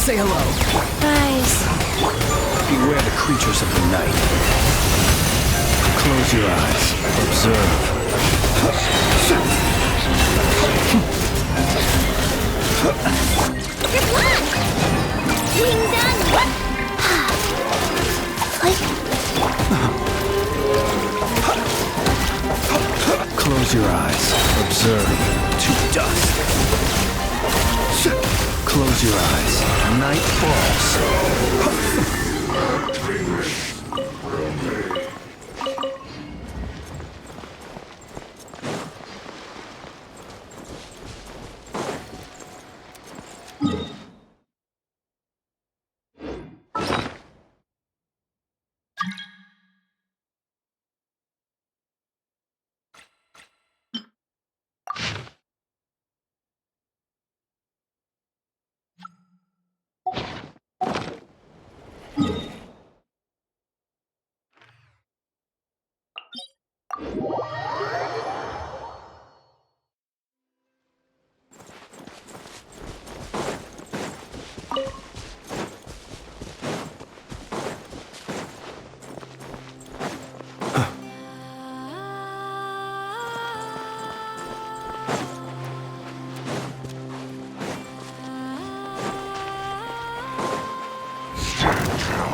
Say hello. Guys. Beware the creatures of the night. Close your eyes. Observe. Good luck! Ding dong! Close your eyes. Observe. To dust. Close your eyes. Night falls.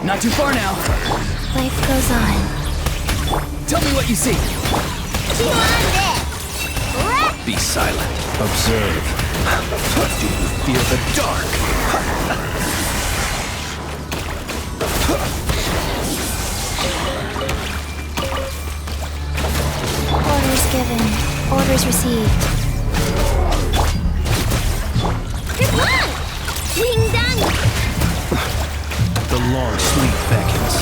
Not too far now. Life goes on. Tell me what you see. You want this? Be silent. Observe. Do you feel the dark? Orders given. Orders received. Good luck! Ding dong! The long sleep beckons.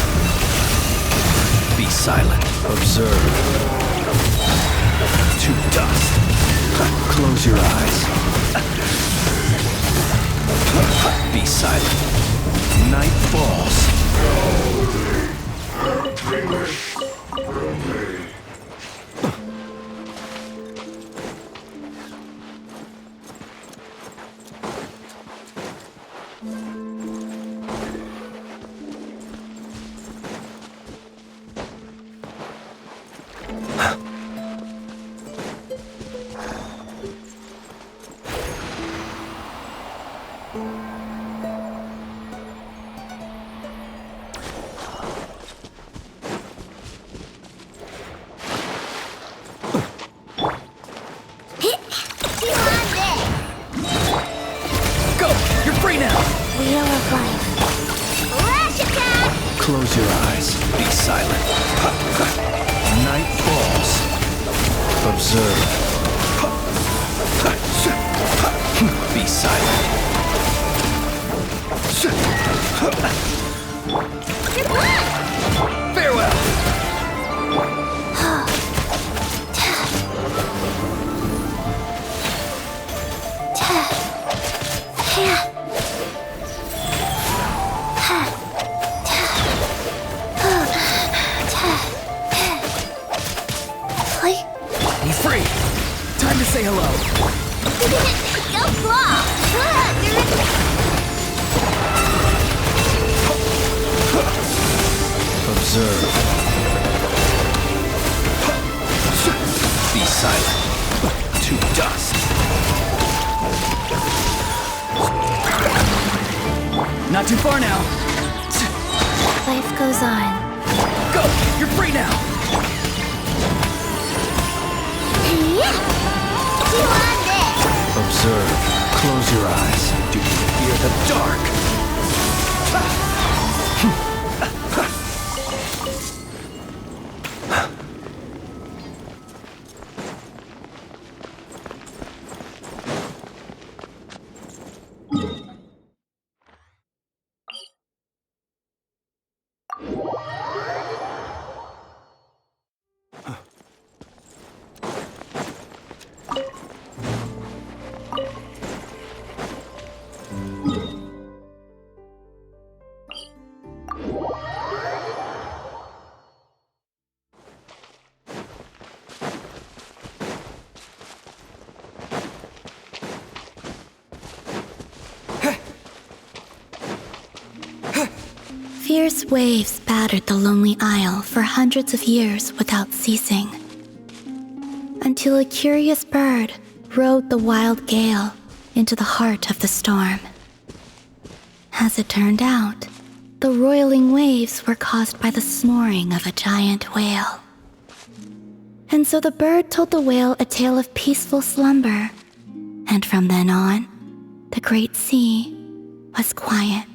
Be silent. Observe. To dust. Close your eyes. Be silent. Night falls. Close your eyes. Be silent. Night falls. Observe. Be silent. Farewell. Be free. Time to say hello. Go claw! too far now. Life goes on. Go! You're free now! Yeah! You want this? Observe. Close your eyes. Do you fear the dark? Fierce waves battered the lonely isle for hundreds of years without ceasing, until a curious bird rode the wild gale into the heart of the storm. As it turned out, the roiling waves were caused by the snoring of a giant whale. And so the bird told the whale a tale of peaceful slumber, and from then on, the great sea was quiet.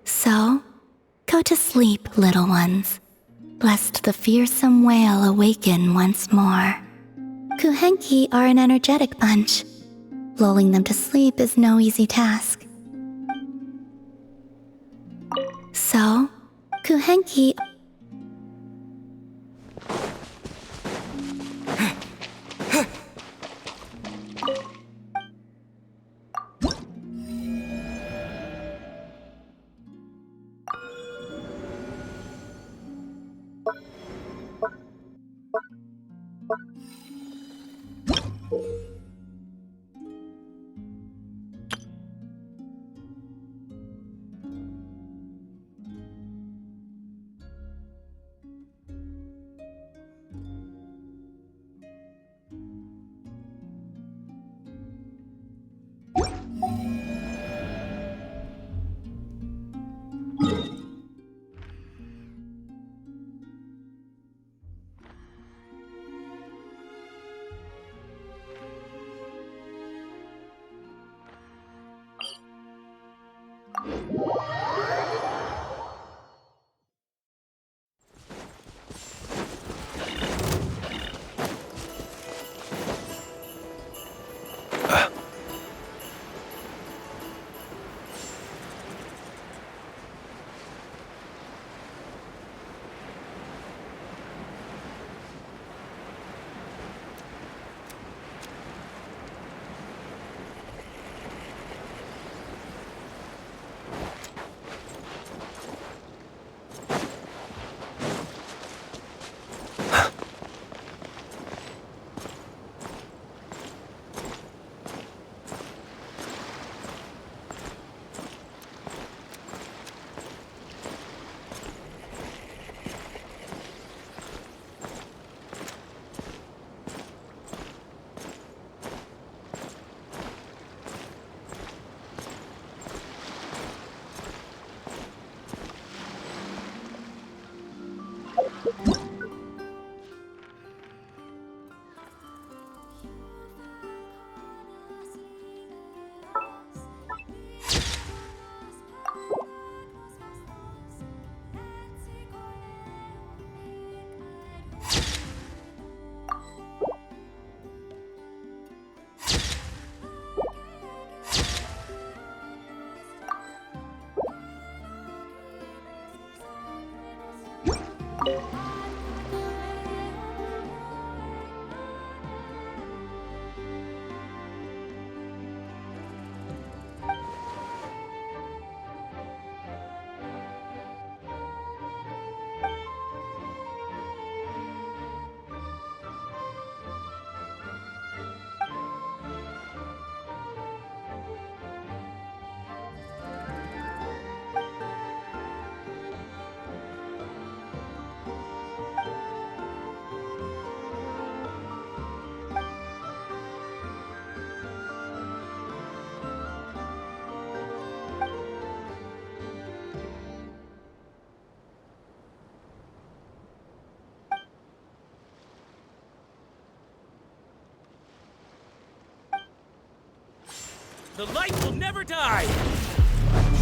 So, go to sleep, little ones, lest the fearsome whale awaken once more. Kuhenki are an energetic bunch. Lulling them to sleep is no easy task. So, Kuhenki... The light will never die!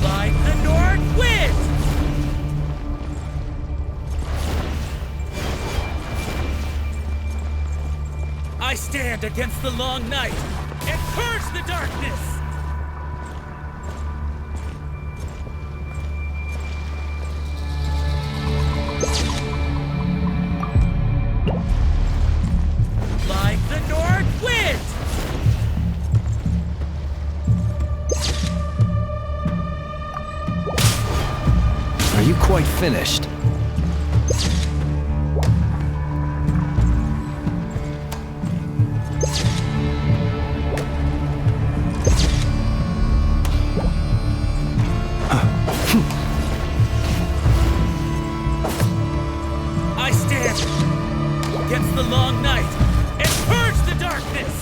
By the north wind! I stand against the long night and purge the darkness! quite finished. I stand against the long night and purge the darkness!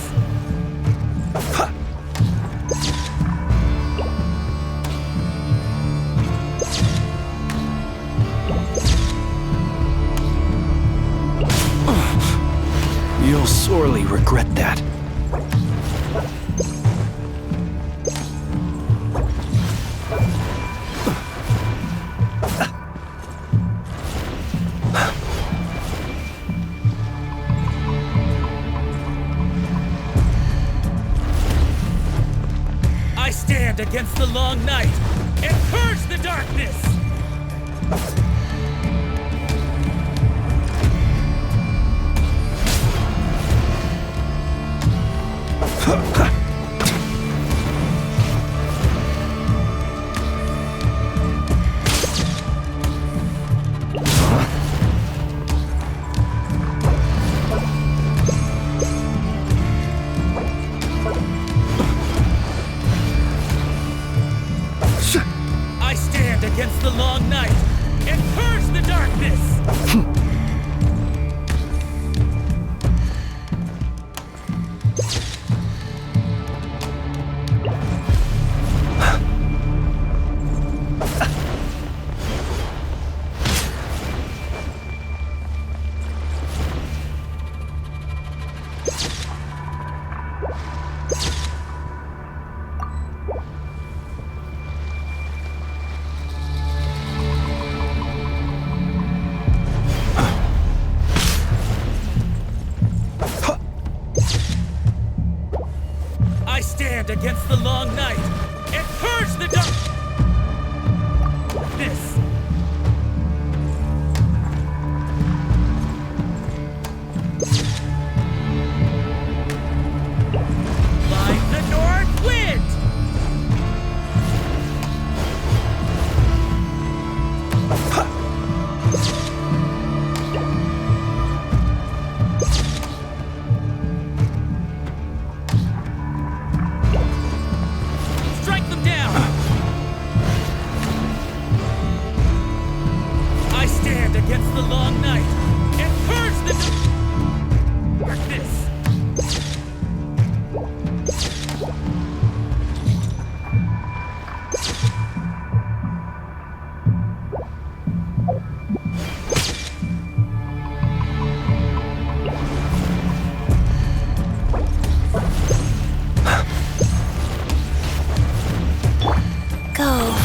You'll sorely regret that. I stand against the long night and purge the darkness! I stand against the long night and purge the darkness! I stand against the long night and purge the darkness! Like the north wind! Strike them down! I stand against the long night and purge the darkness! Go.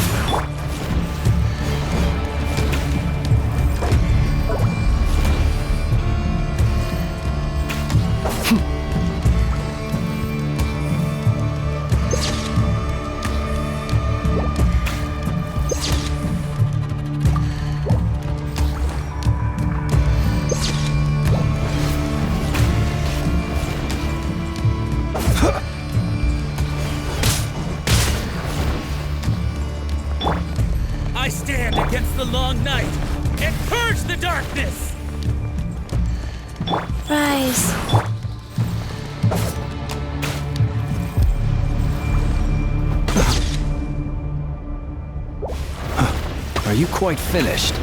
I stand against the long night and purge the darkness! Rise. Are you quite finished?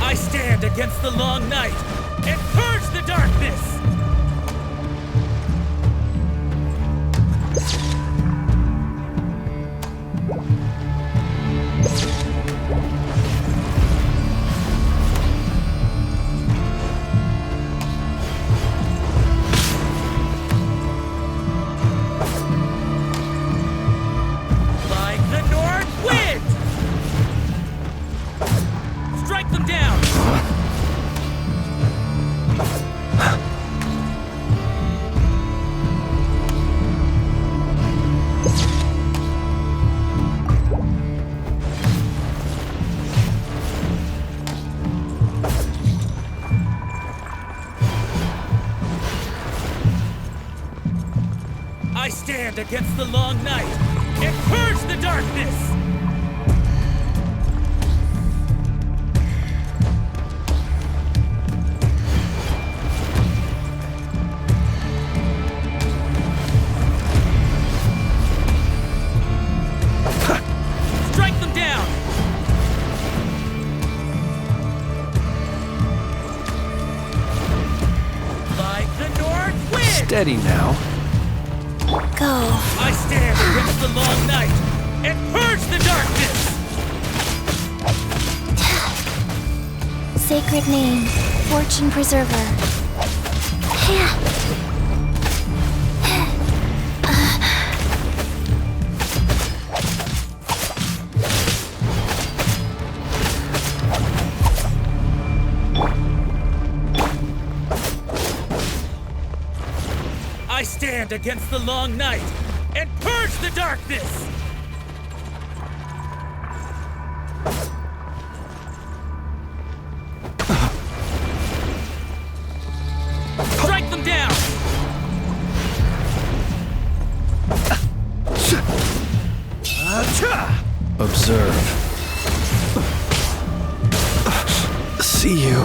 I stand against the long night and purge the darkness! Like the north wind! Strike them down! stand against the long night and purge the darkness! Strike them down! Like the north wind! Steady now. Go. I stand against the long night and purge the darkness! Sacred name, fortune preserver. I stand against the long night and purge the darkness! Strike them down! Observe. See you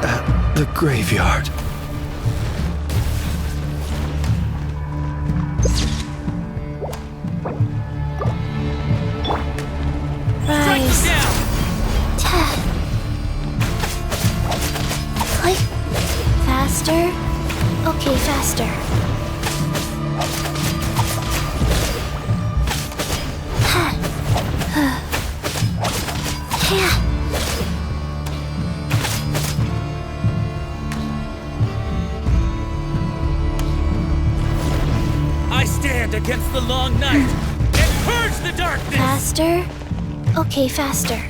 at the graveyard. Strike them Rise. down! Click. Faster. Okay, faster. I stand against the long night and purge the darkness! Faster. Okay, faster.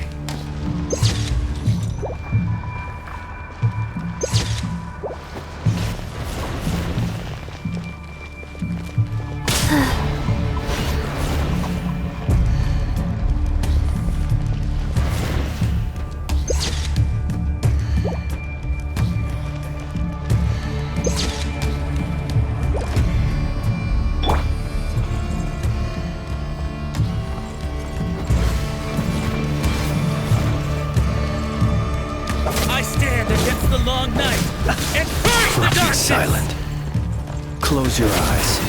I stand against the long night and purge the Be darkness! silent. Close your eyes.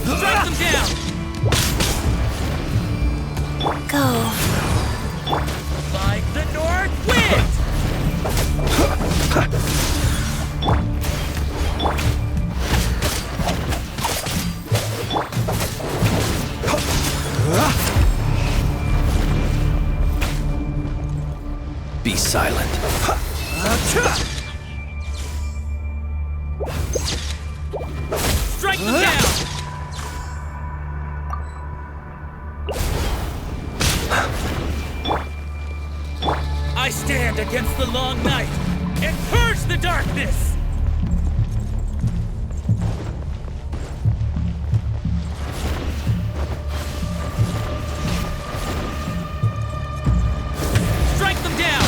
Strike them down! Go. Like the north wind! Be silent. Strike them down! I stand against the long night and purge the darkness! Strike them down!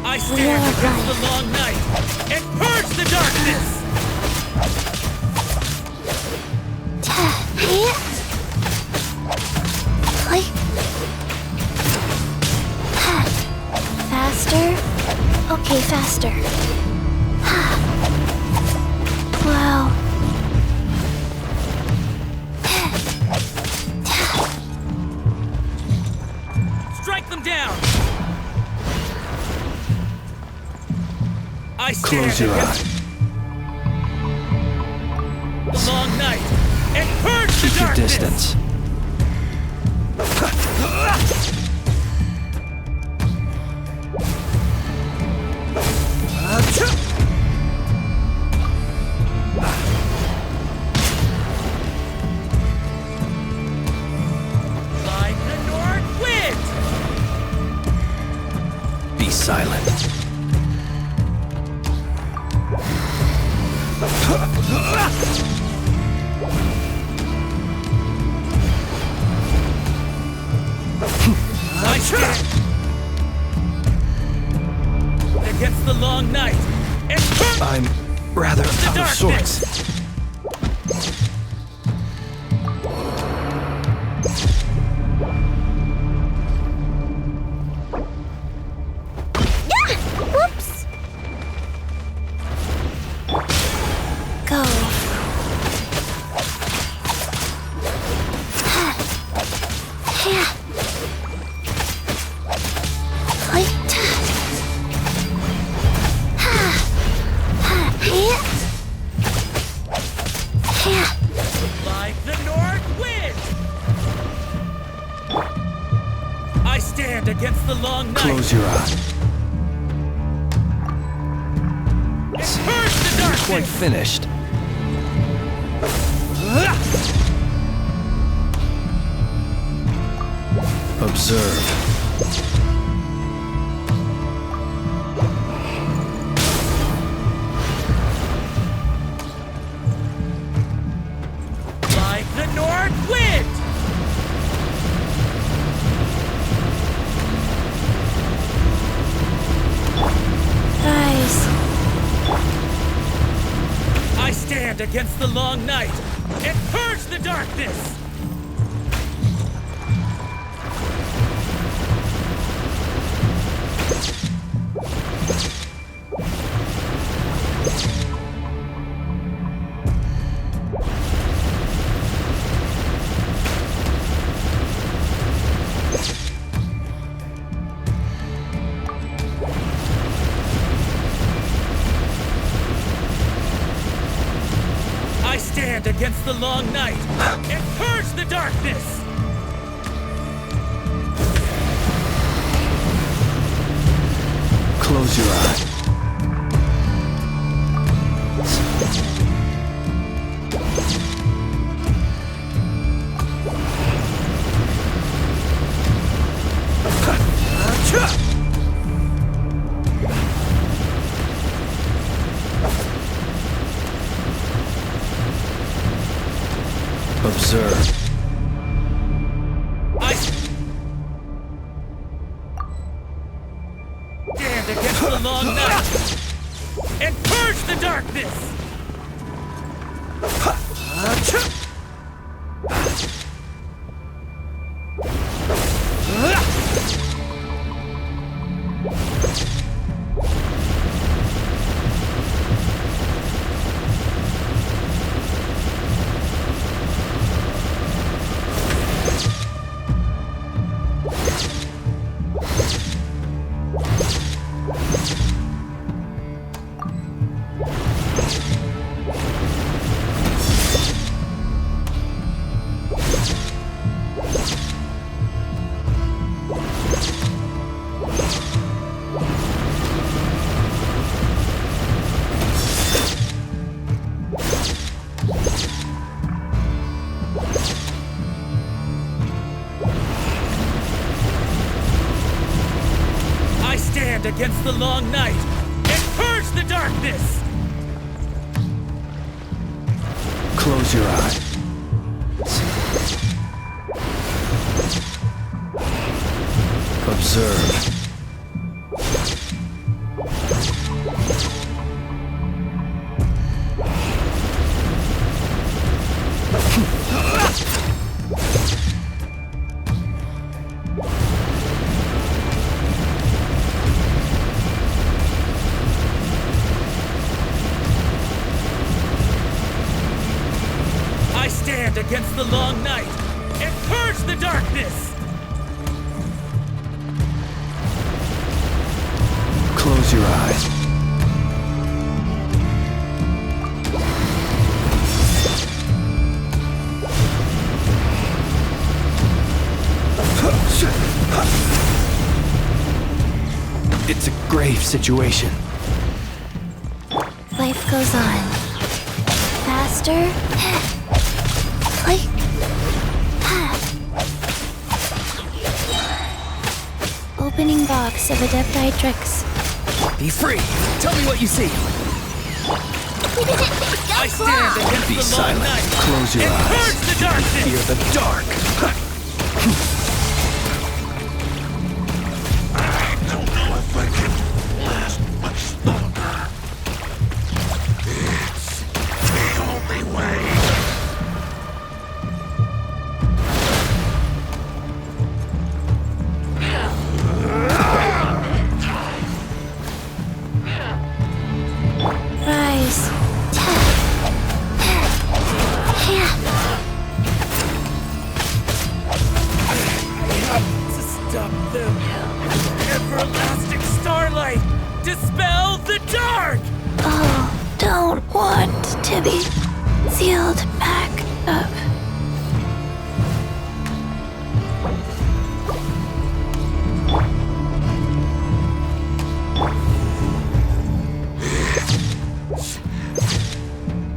I stand are against right. the long night and purge the darkness! Click. Faster. Okay, faster. Wow. Strike them down! I stand Close your against eyes. the long night and purge the Keep your darkness! distance. Like the north wind! Be silent. Against the long night. And I'm rather out of sorts. Whoops! Go. Yeah. like the north wind. I stand against the long night. Close your eye. And purge the darkness. Quite finished. Observe. Like the north wind. Guys, I stand against the long night and purge the darkness. I stand against the long night and purge the darkness. Close your eye. Observe. I stand against the long night and purge the darkness. I stand against the long night and purge the darkness. Close your eye. Observe. I stand against the long night and purge the darkness. Close your eyes. It's a grave situation. life goes on. Faster. Like. Opening box of Adepti tricks. Be free. Tell me what you see. I stand against Be the long silent. night Close your and eyes. purge the darkness. Fear the dark. them. Everlasting starlight, dispel the dark! Oh, don't want to be sealed back up.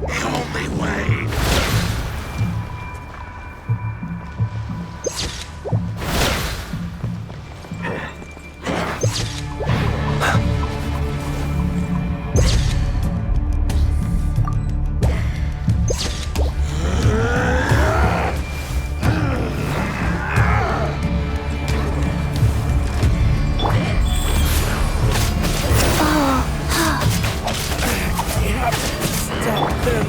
The only way. Stop them!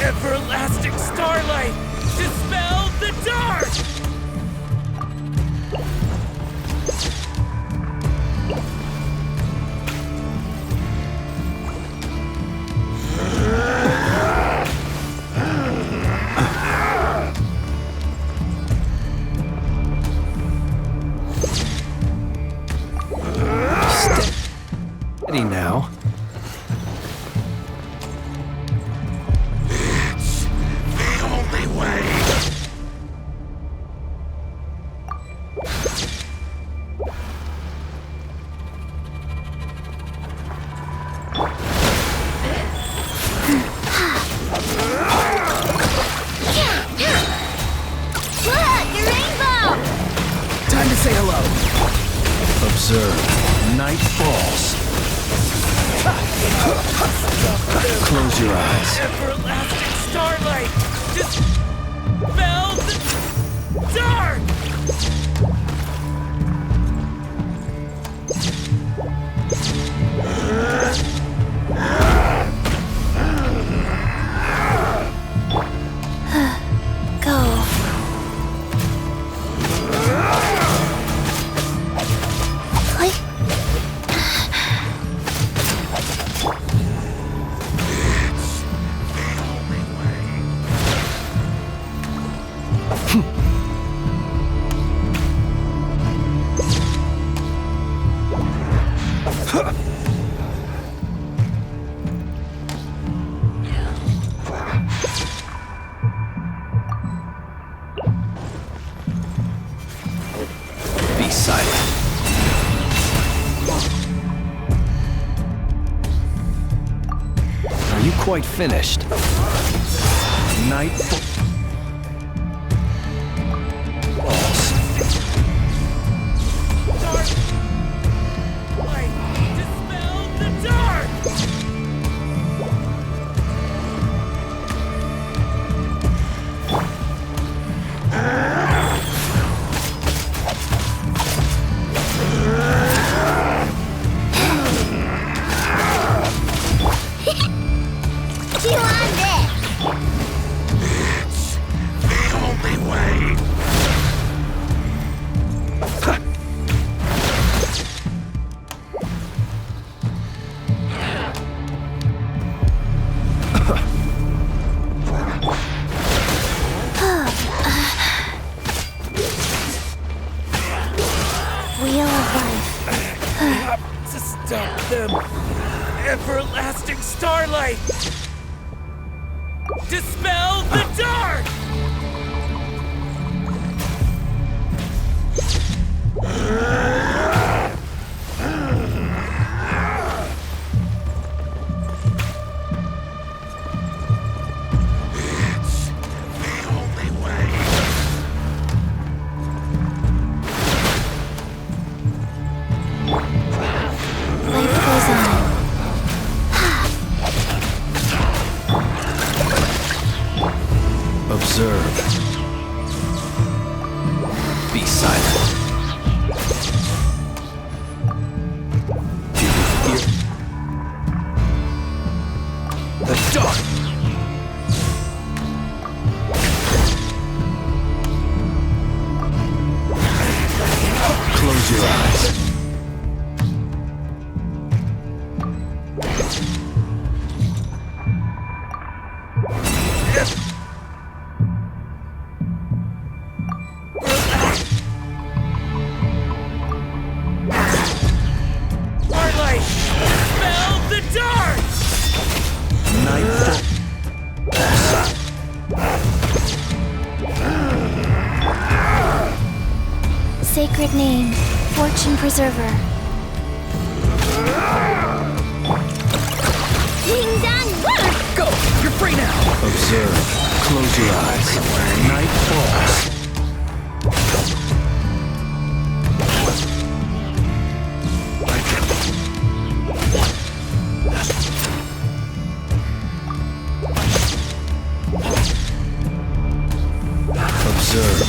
Everlasting starlight! Dispel the dark! Steady now. It's the only way! Look, a rainbow! Time to say hello. Observe. Night falls. Close your eyes. Everlasting starlight! Dispel the dark! Go. Like Be silent. Are you quite finished? Night falls. Dark light! Dispel the dark! you on this? It's the only way! Wheel of life. To stop them! Everlasting starlight! Dispel the dark! It's the only way! Life goes on. Observe. Be silent. Do you hear? The dark. Close your eyes. sacred name, Fortune Preserver. Ding dong! Go! You're free now! Observe. Close your eyes. Night falls. Observe.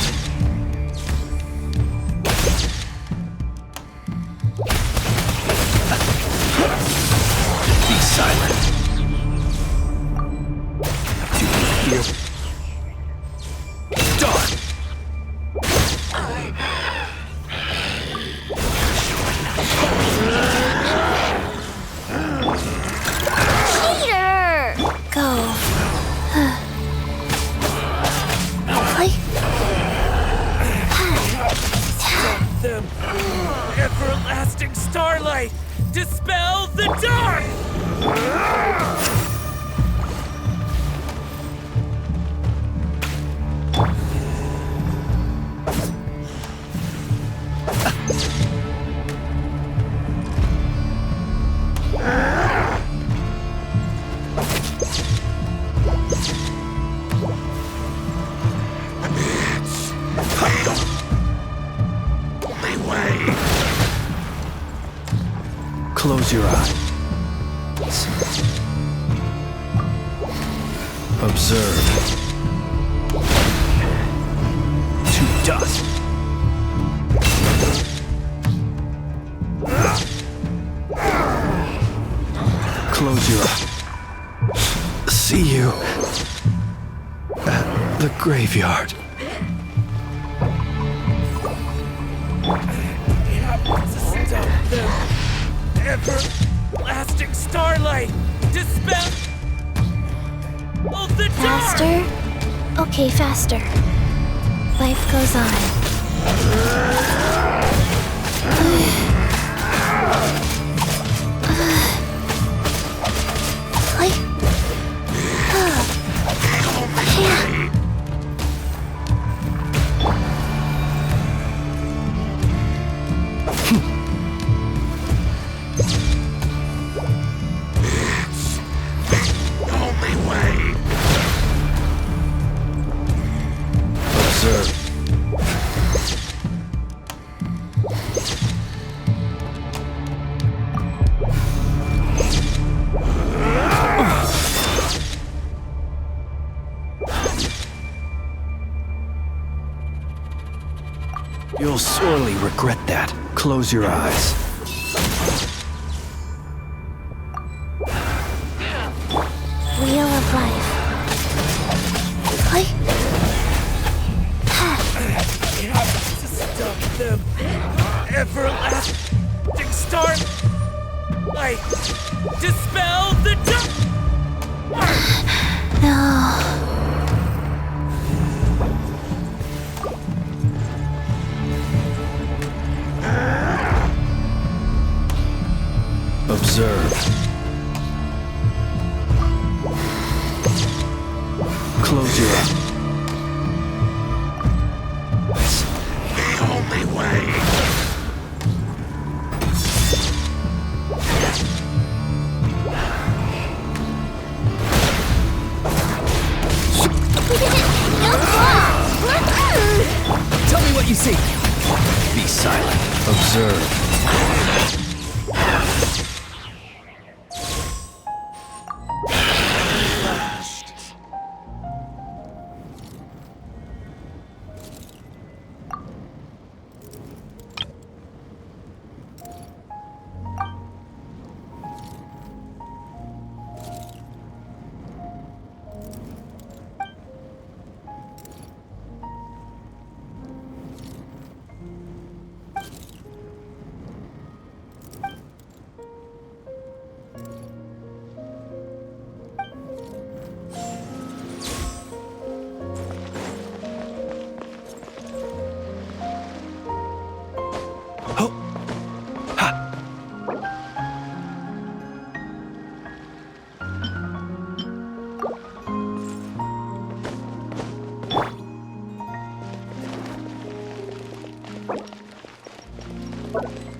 Be silent. Do you feel dark? Peter! Go. Them. Everlasting starlight! Dispel the dark! Close your eyes. Observe. To dust. Close your eyes. See you at the graveyard. Stop them. Everlasting starlight! Dispel of the dark! Faster? Okay, faster. Life goes on. Observe. You'll sorely regret that. Close your eyes. Wheel of life. Stop them! Everlasting starlight! Dispel the dark! No. Observe. Close your eyes. The only way! Tell me what you see. Be silent. Observe. Go.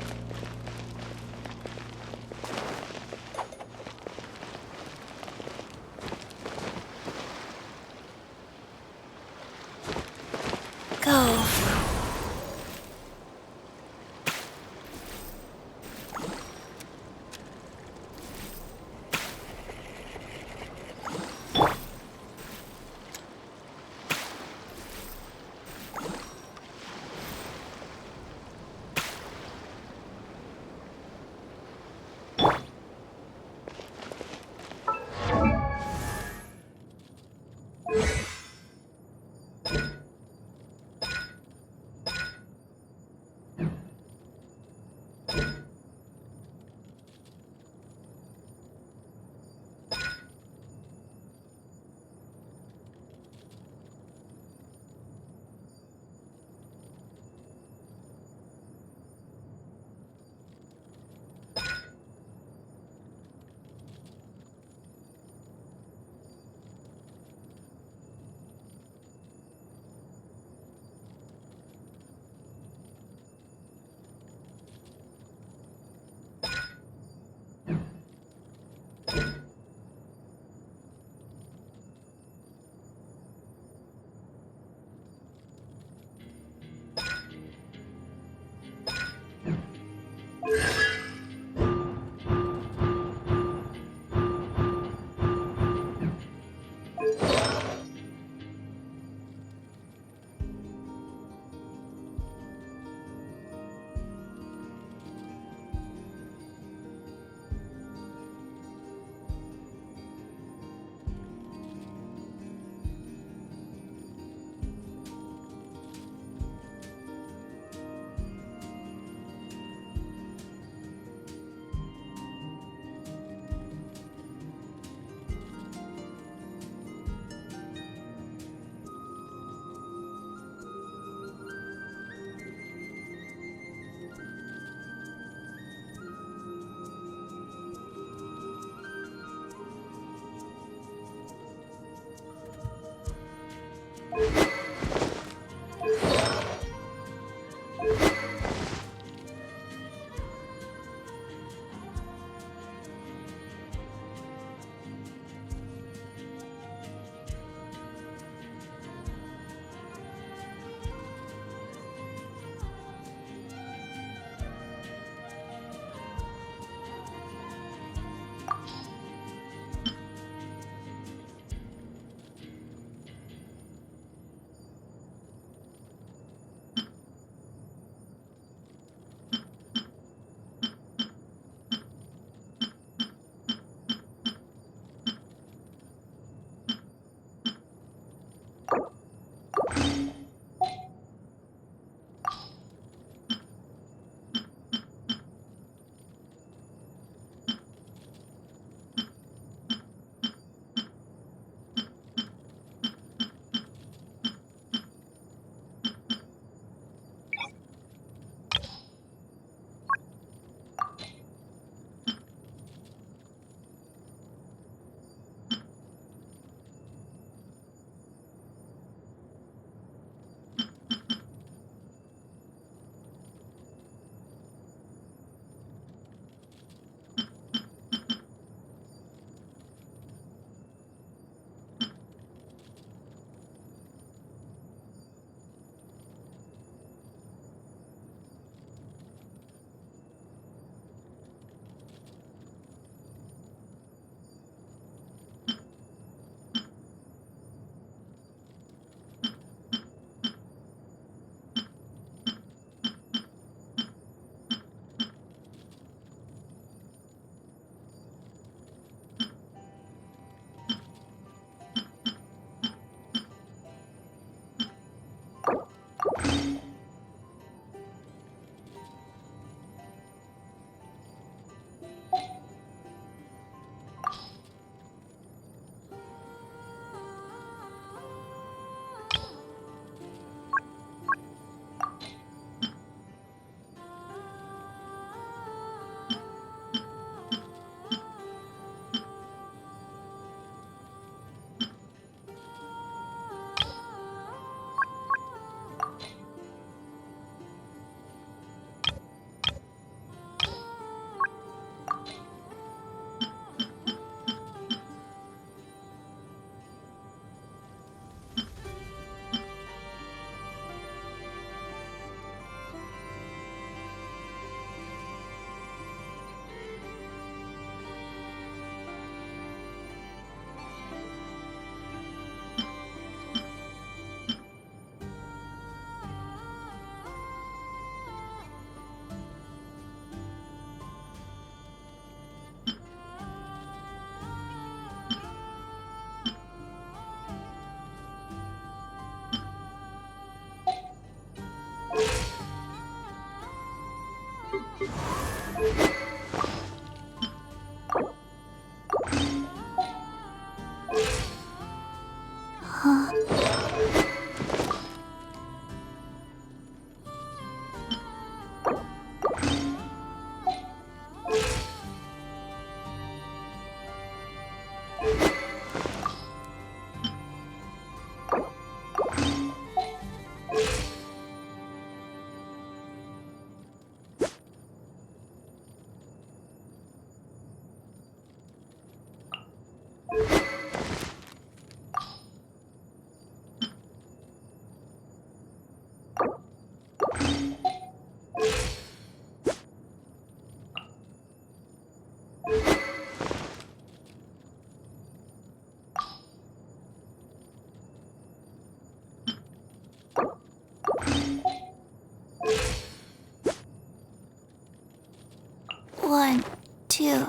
1, 2,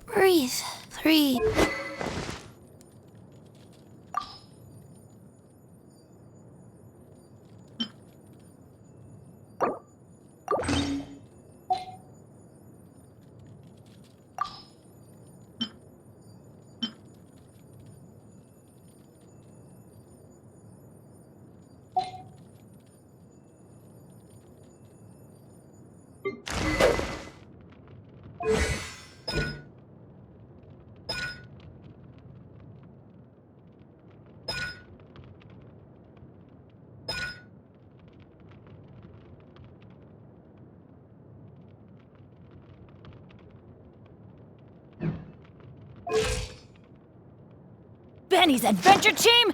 breathe. 3. Benny's Adventure Team,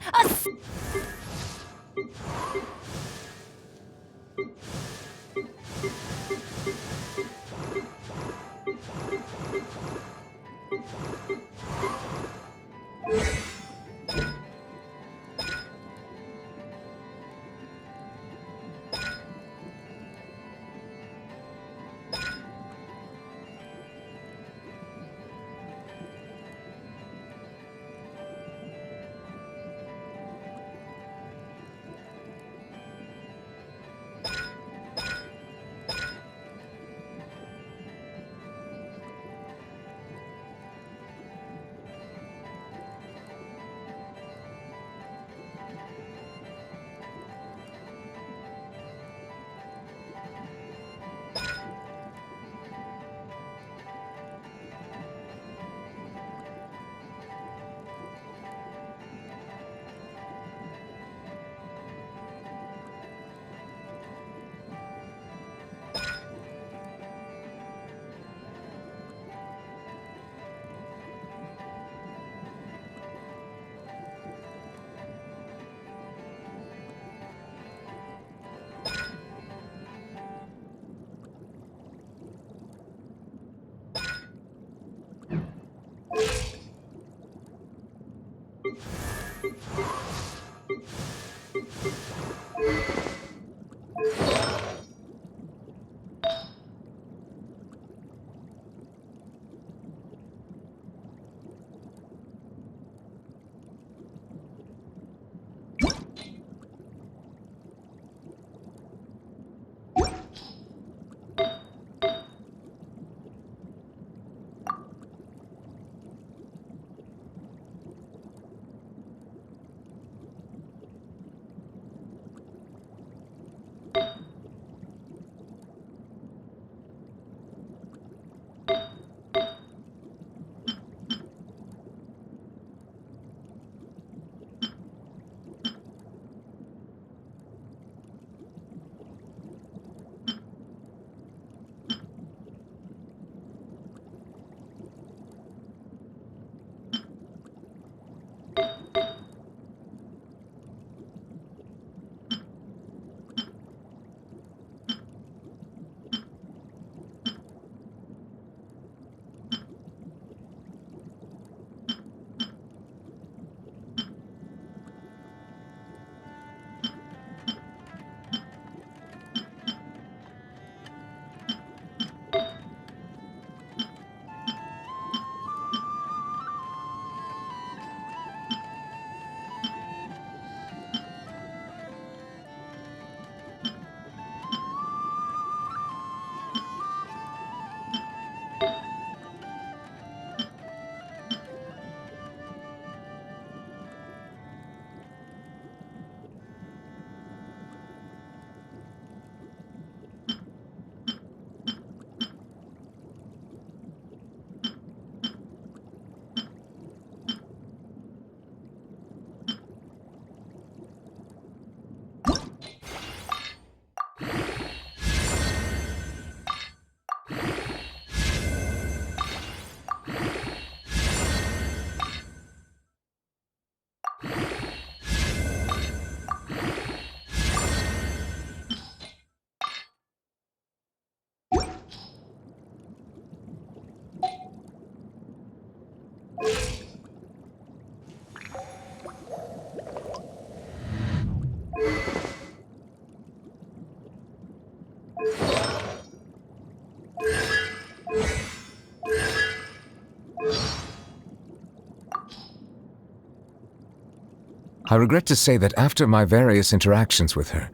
I regret to say that after my various interactions with her,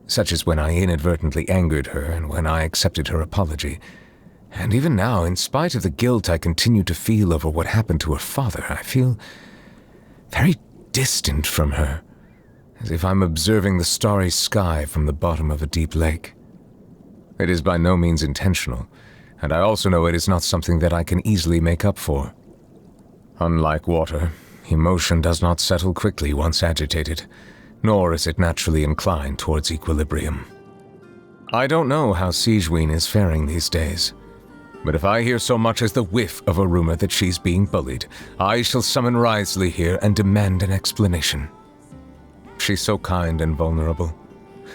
such as when I inadvertently angered her and when I accepted her apology, and even now, in spite of the guilt I continue to feel over what happened to her father, I feel very distant from her, as if I'm observing the starry sky from the bottom of a deep lake. It is by no means intentional, and I also know it is not something that I can easily make up for. Unlike water, emotion does not settle quickly once agitated, nor is it naturally inclined towards equilibrium. I don't know how Sigewinne is faring these days, but if I hear so much as the whiff of a rumor that she's being bullied, I shall summon Wriothesley here and demand an explanation. She's so kind and vulnerable.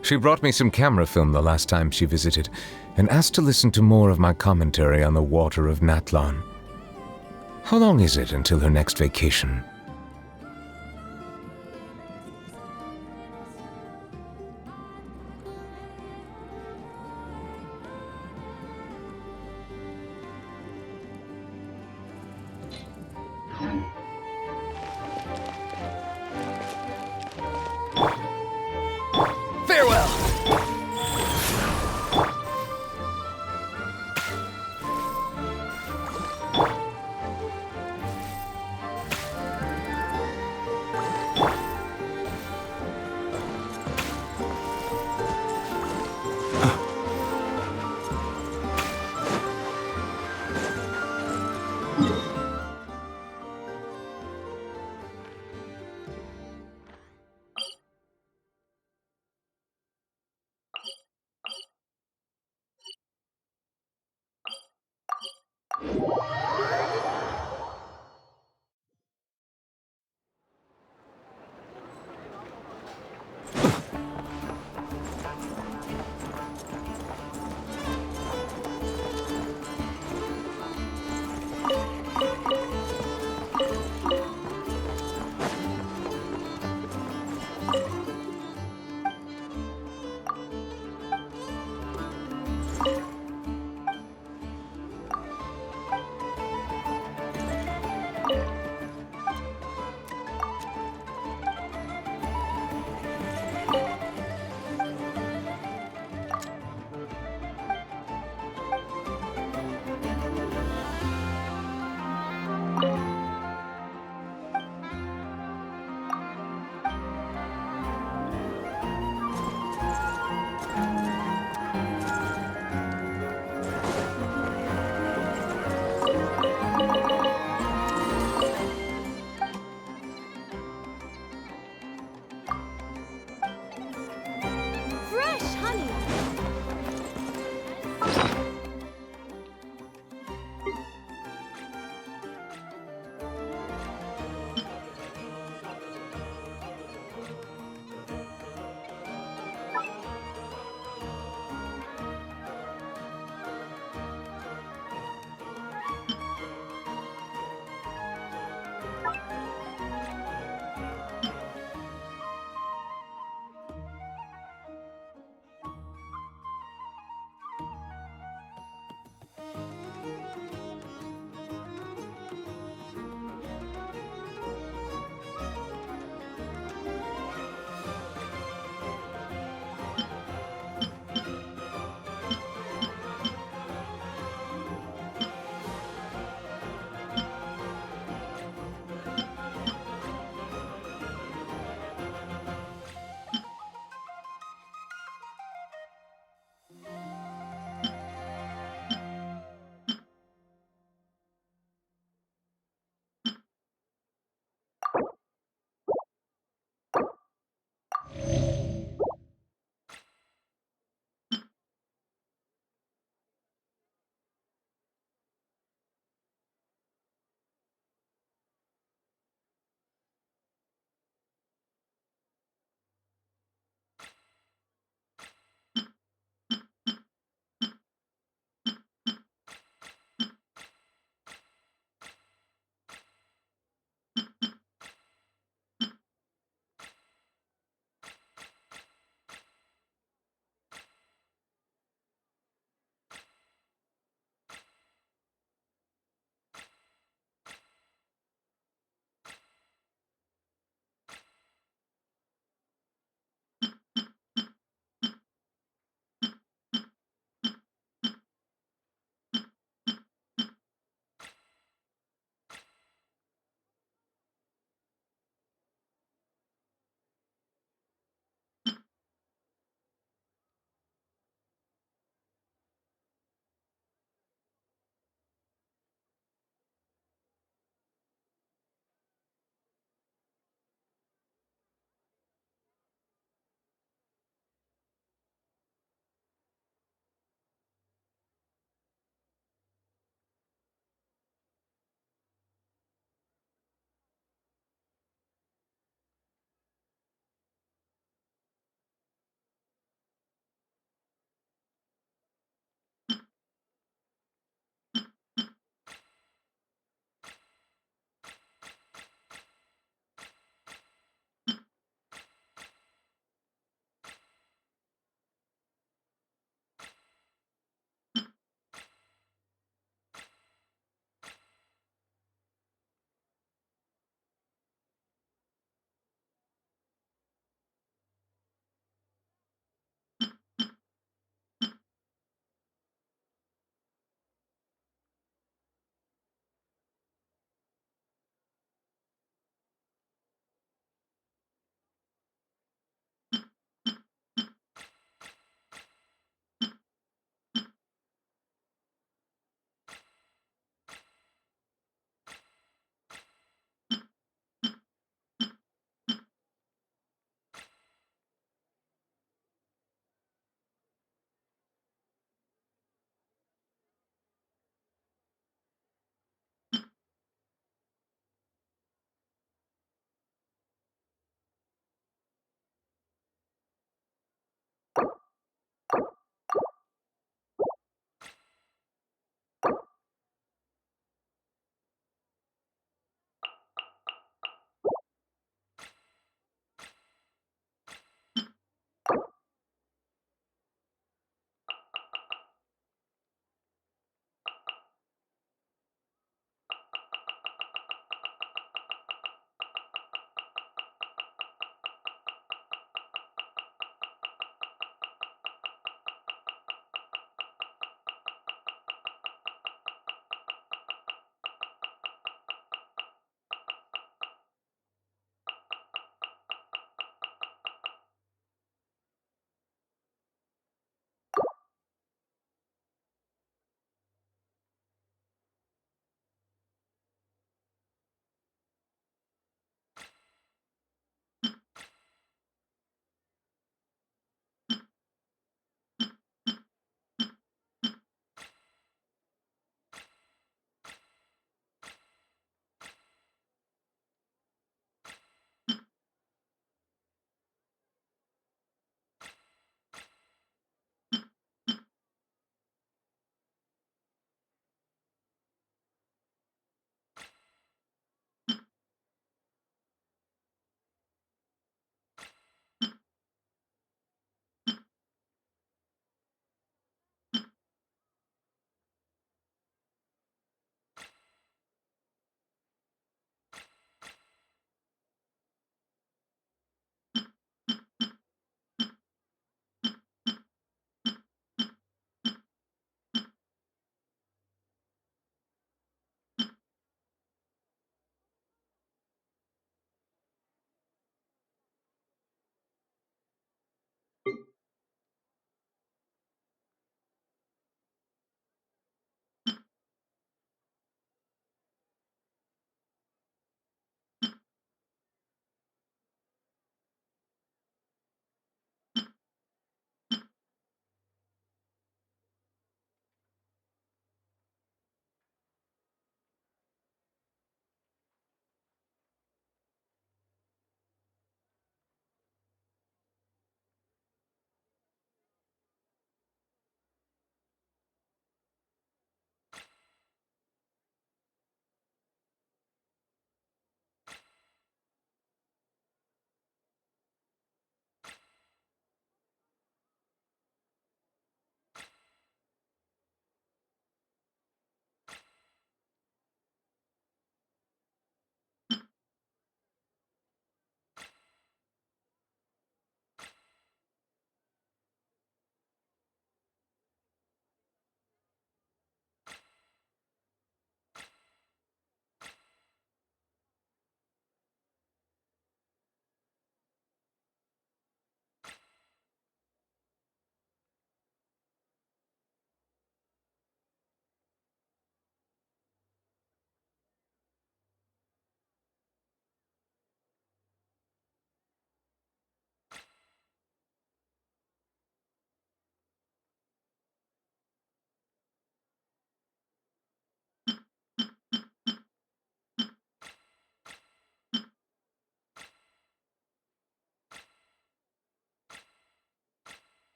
She brought me some camera film the last time she visited, and asked to listen to more of my commentary on the water of Natlan. How long is it until her next vacation? Farewell!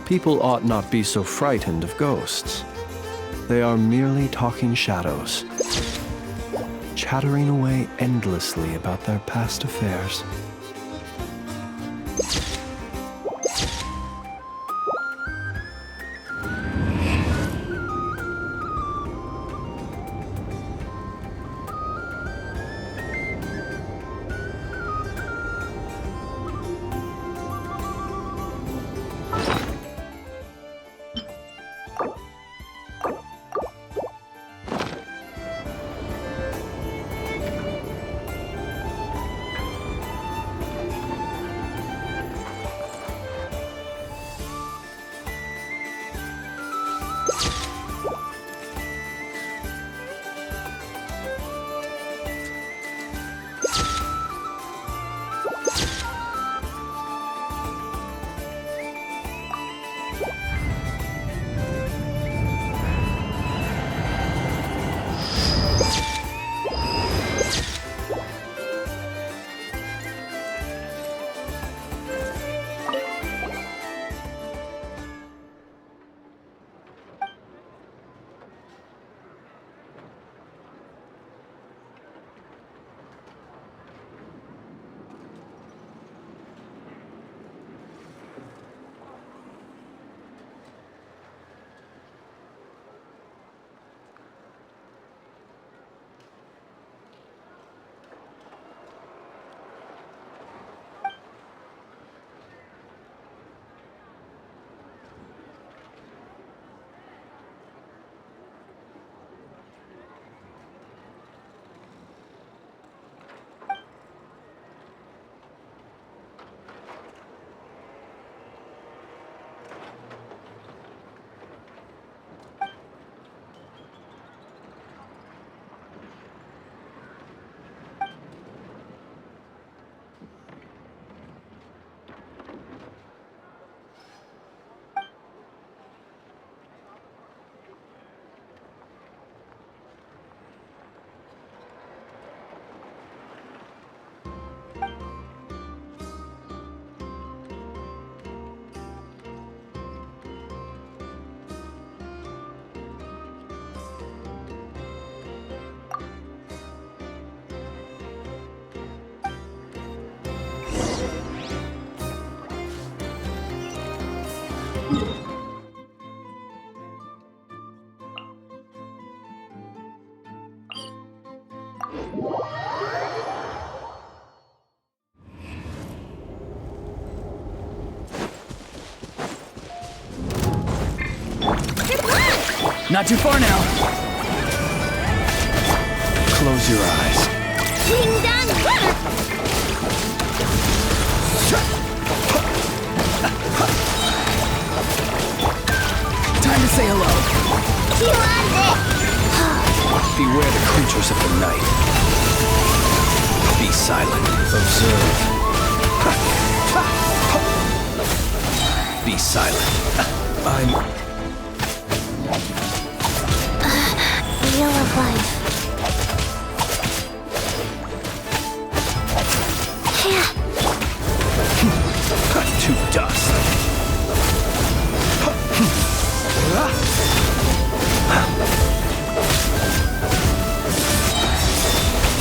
People ought not be so frightened of ghosts. They are merely talking shadows, chattering away endlessly about their past affairs. Not too far now. Close your eyes. Time to say hello. Beware the creatures of the night. Be silent. Observe. Be silent. Wheel of life. To dust.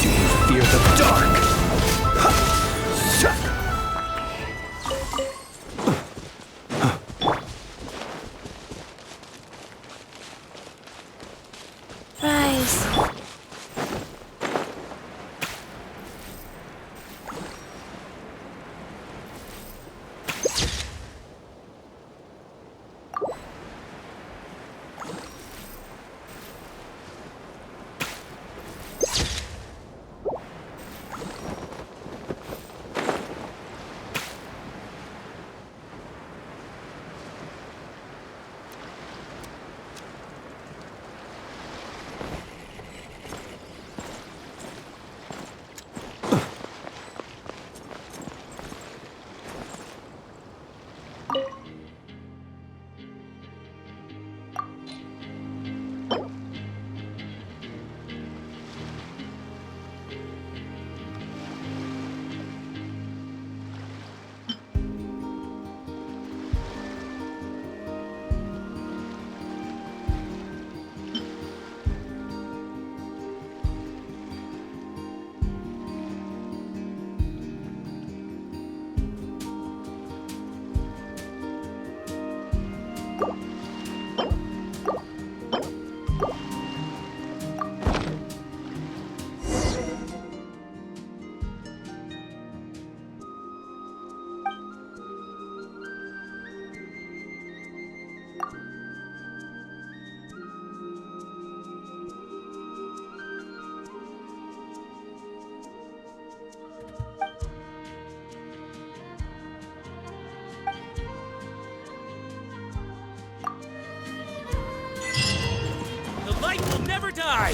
Do you fear the dark? Rise. never die!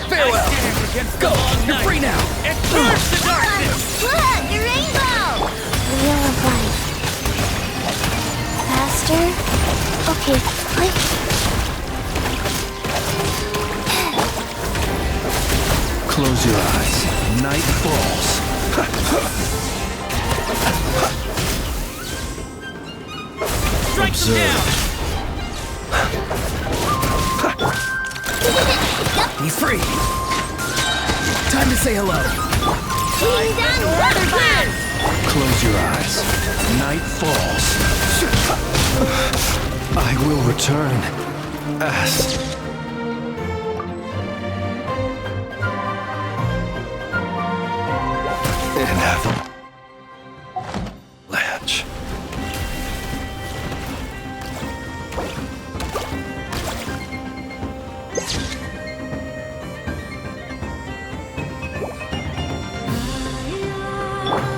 Farewell! Go! You're free now! And purge the darkness! Look, a rainbow! Wheel of life. Faster? Okay, click. Close your eyes. Night falls. Strike them down! He's free! Time to say hello! Being done, weather bomb! Close your eyes. Night falls. I will return. As inevitable. Latch.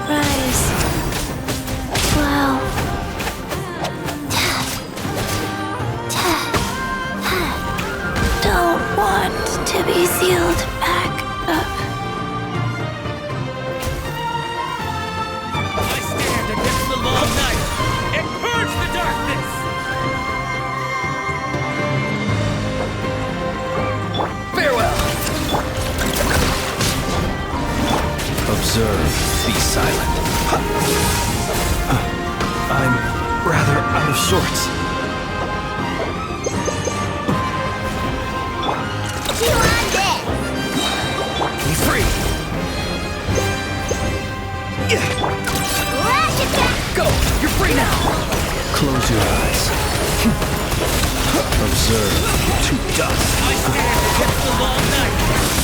Rise. Wow. Don't want to be sealed back up. I stand against the long night and purge the darkness! Farewell! Observe. Be silent. I'm rather out of sorts. You want this? He's free! Lash attack! Go! You're free now! Close your eyes. Observe. To dust. I stand against the long night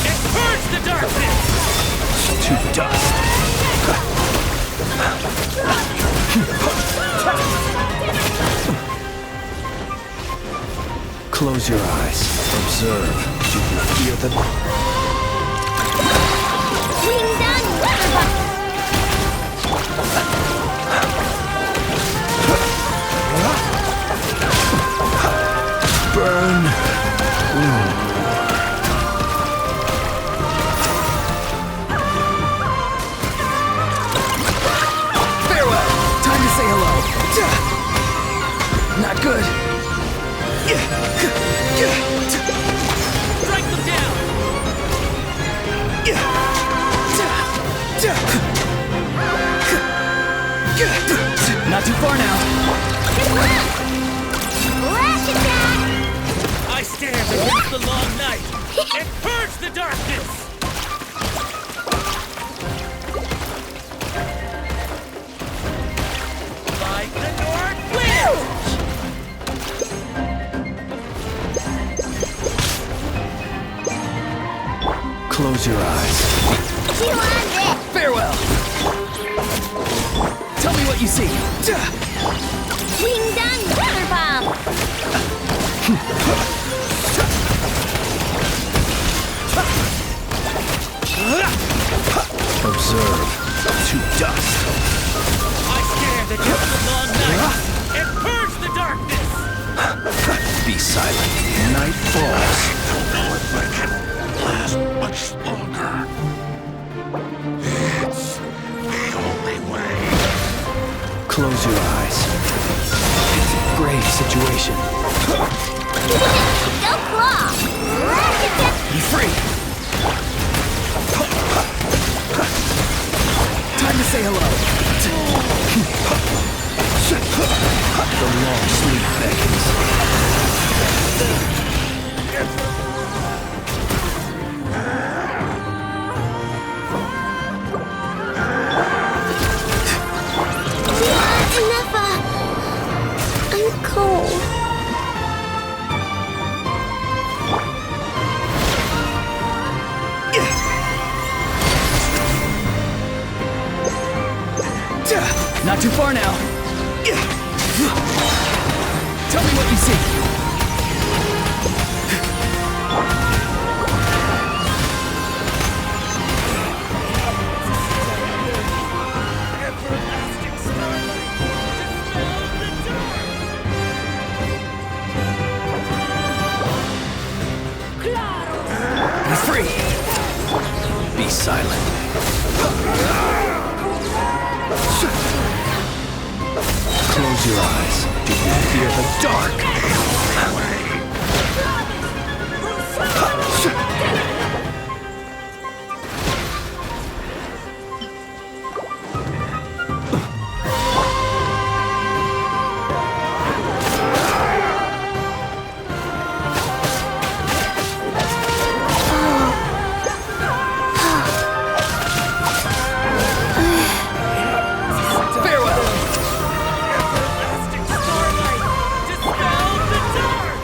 and purge the darkness! To dust. Close your eyes. Observe. Do you hear them? Being done, weather bomb! Burn. Farewell! Time to say hello! Not good! Strike them down! Not too far now! Lash attack! I stand against the long night and purge the darkness! Like the north wind! Close your eyes. You want this? Farewell! Tell me what you see! Being done, weather bomb! Observe. To dust. I stand against the long night and purge the darkness! Be silent. Night falls. Last much longer. It's the only way. Close your eyes. It's a grave situation. Go claw! Lash attack! Be free! Time to say hello! The long sleep beckons. Never! I'm cold. Not too far now! Tell me what you see! Close your eyes. Do you fear the dark? Farewell! Elastic starlight! Dispel the dark!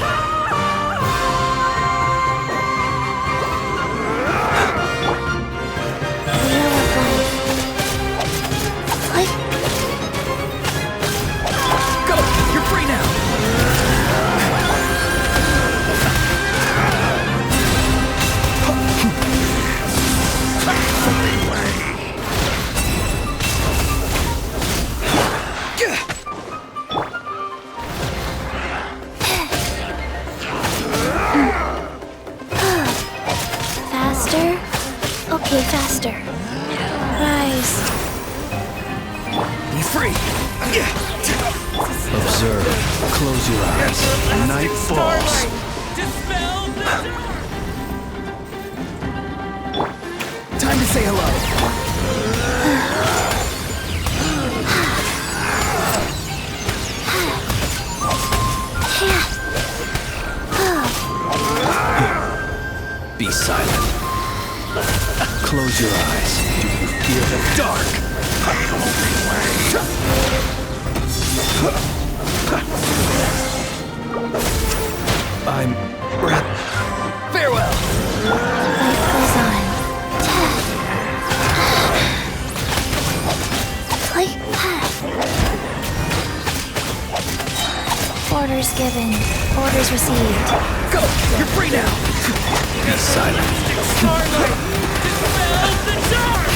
Wheel of life. Like Go! You're free now! faster? Okay, faster. Rise. Be free! Observe. Close your eyes. Night falls. Starlight! Dispel the dark! Time to say hello! Be silent. Close your eyes. Do you fear the dark? I'm Farewell! Life goes on. Like orders given. Orders received. Go! You're free now! be silent. Starlight! Dispel the dark!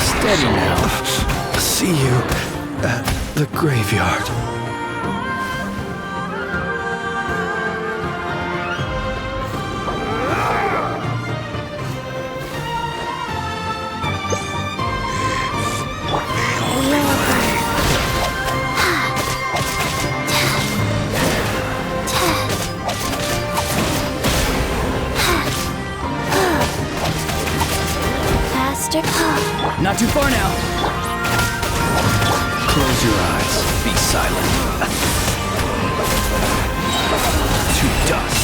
Steady now. See you at the graveyard. Wheel of life. Faster. Not too far now! Close your eyes. Be silent. To dust.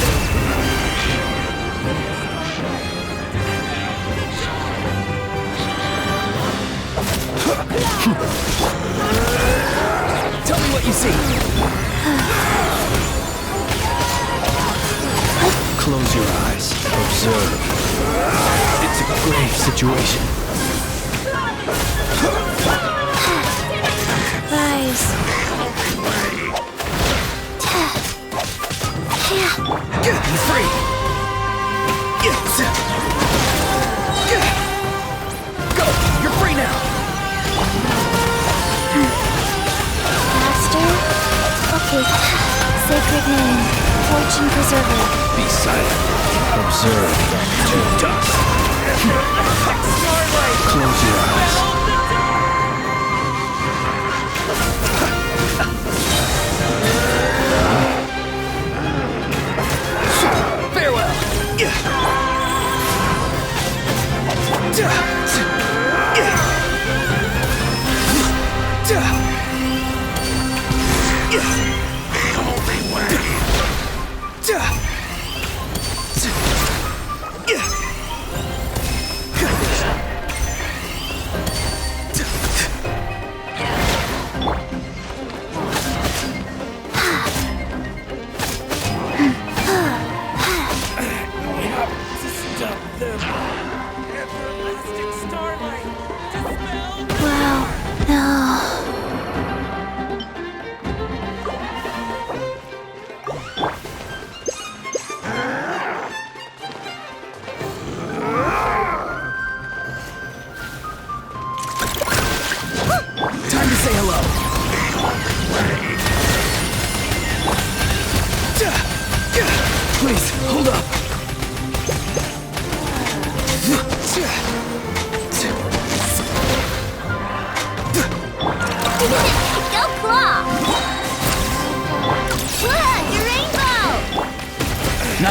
Tell me what you see! Close your eyes. Observe. It's a grave situation. Rise. Be free! Go! You're free now! Faster. Okay. Sacred name. Fortune preserver. Be silent. Observe. To dust. Starlight! Close your eyes. Farewell!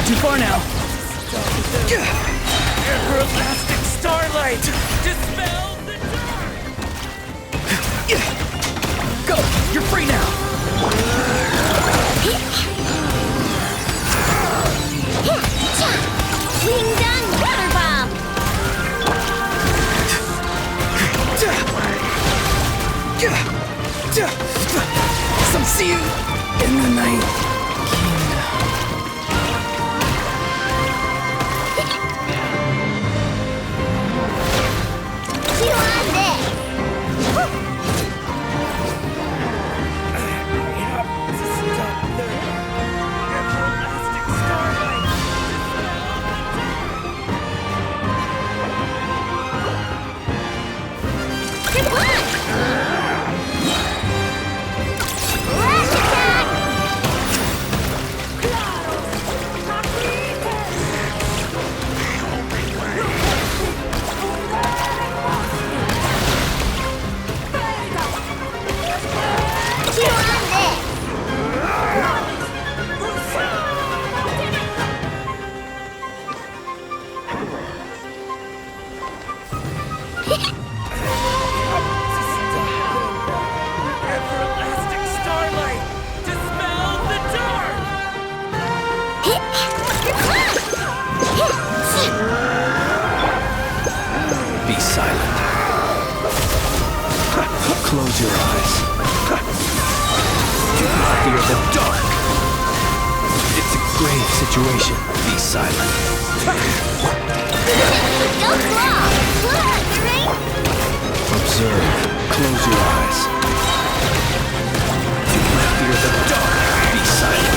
too far now. Everlasting starlight! Dispel the dark! Go! You're free now! Wing Dun Water Bomb! Some see you in the night. Chew on this! Everlasting starlight! Good one! Rush attack! Chew on this! Everlasting starlight! Dispel the dark! Be silent. Close your eyes. Do not fear the dark. It's a grave situation. Be silent. Go claw! Claw, right? Observe. Close your eyes. Do not fear the dark. Be silent.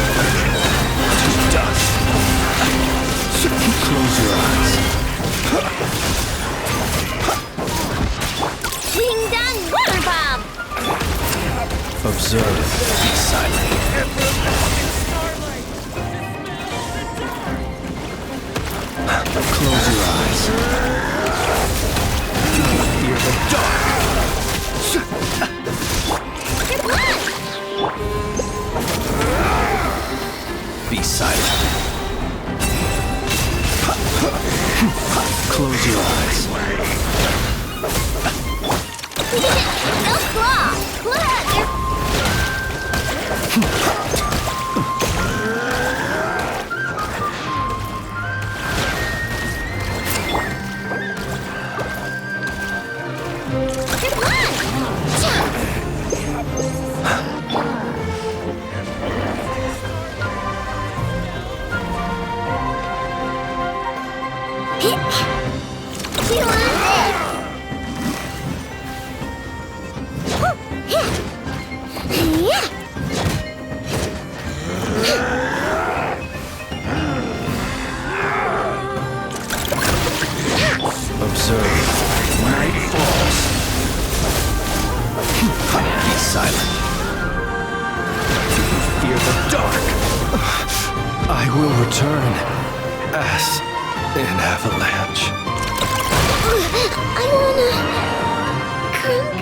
To dust. Close your eyes. Wing Dun Water Bomb! Observe. Be silent. Everlasting starlight! Close your eyes. Do not fear the dark. Good one! Be silent. Close your eyes. Go claw! Claw, you're... Good one! Chew on this! Yeah! Observe. Night falls. Be silent. Do you fear the dark? I will return as an avalanche. I wanna... Crunk.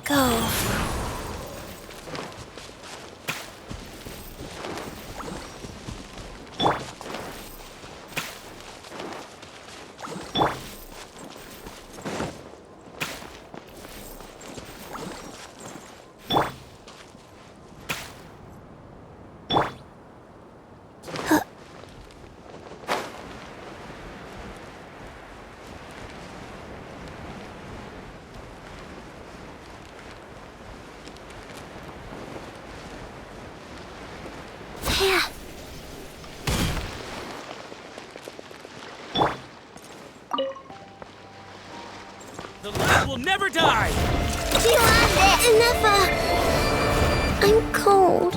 Go. Yeah. The light will never die! Chew on this! Enough. I'm cold.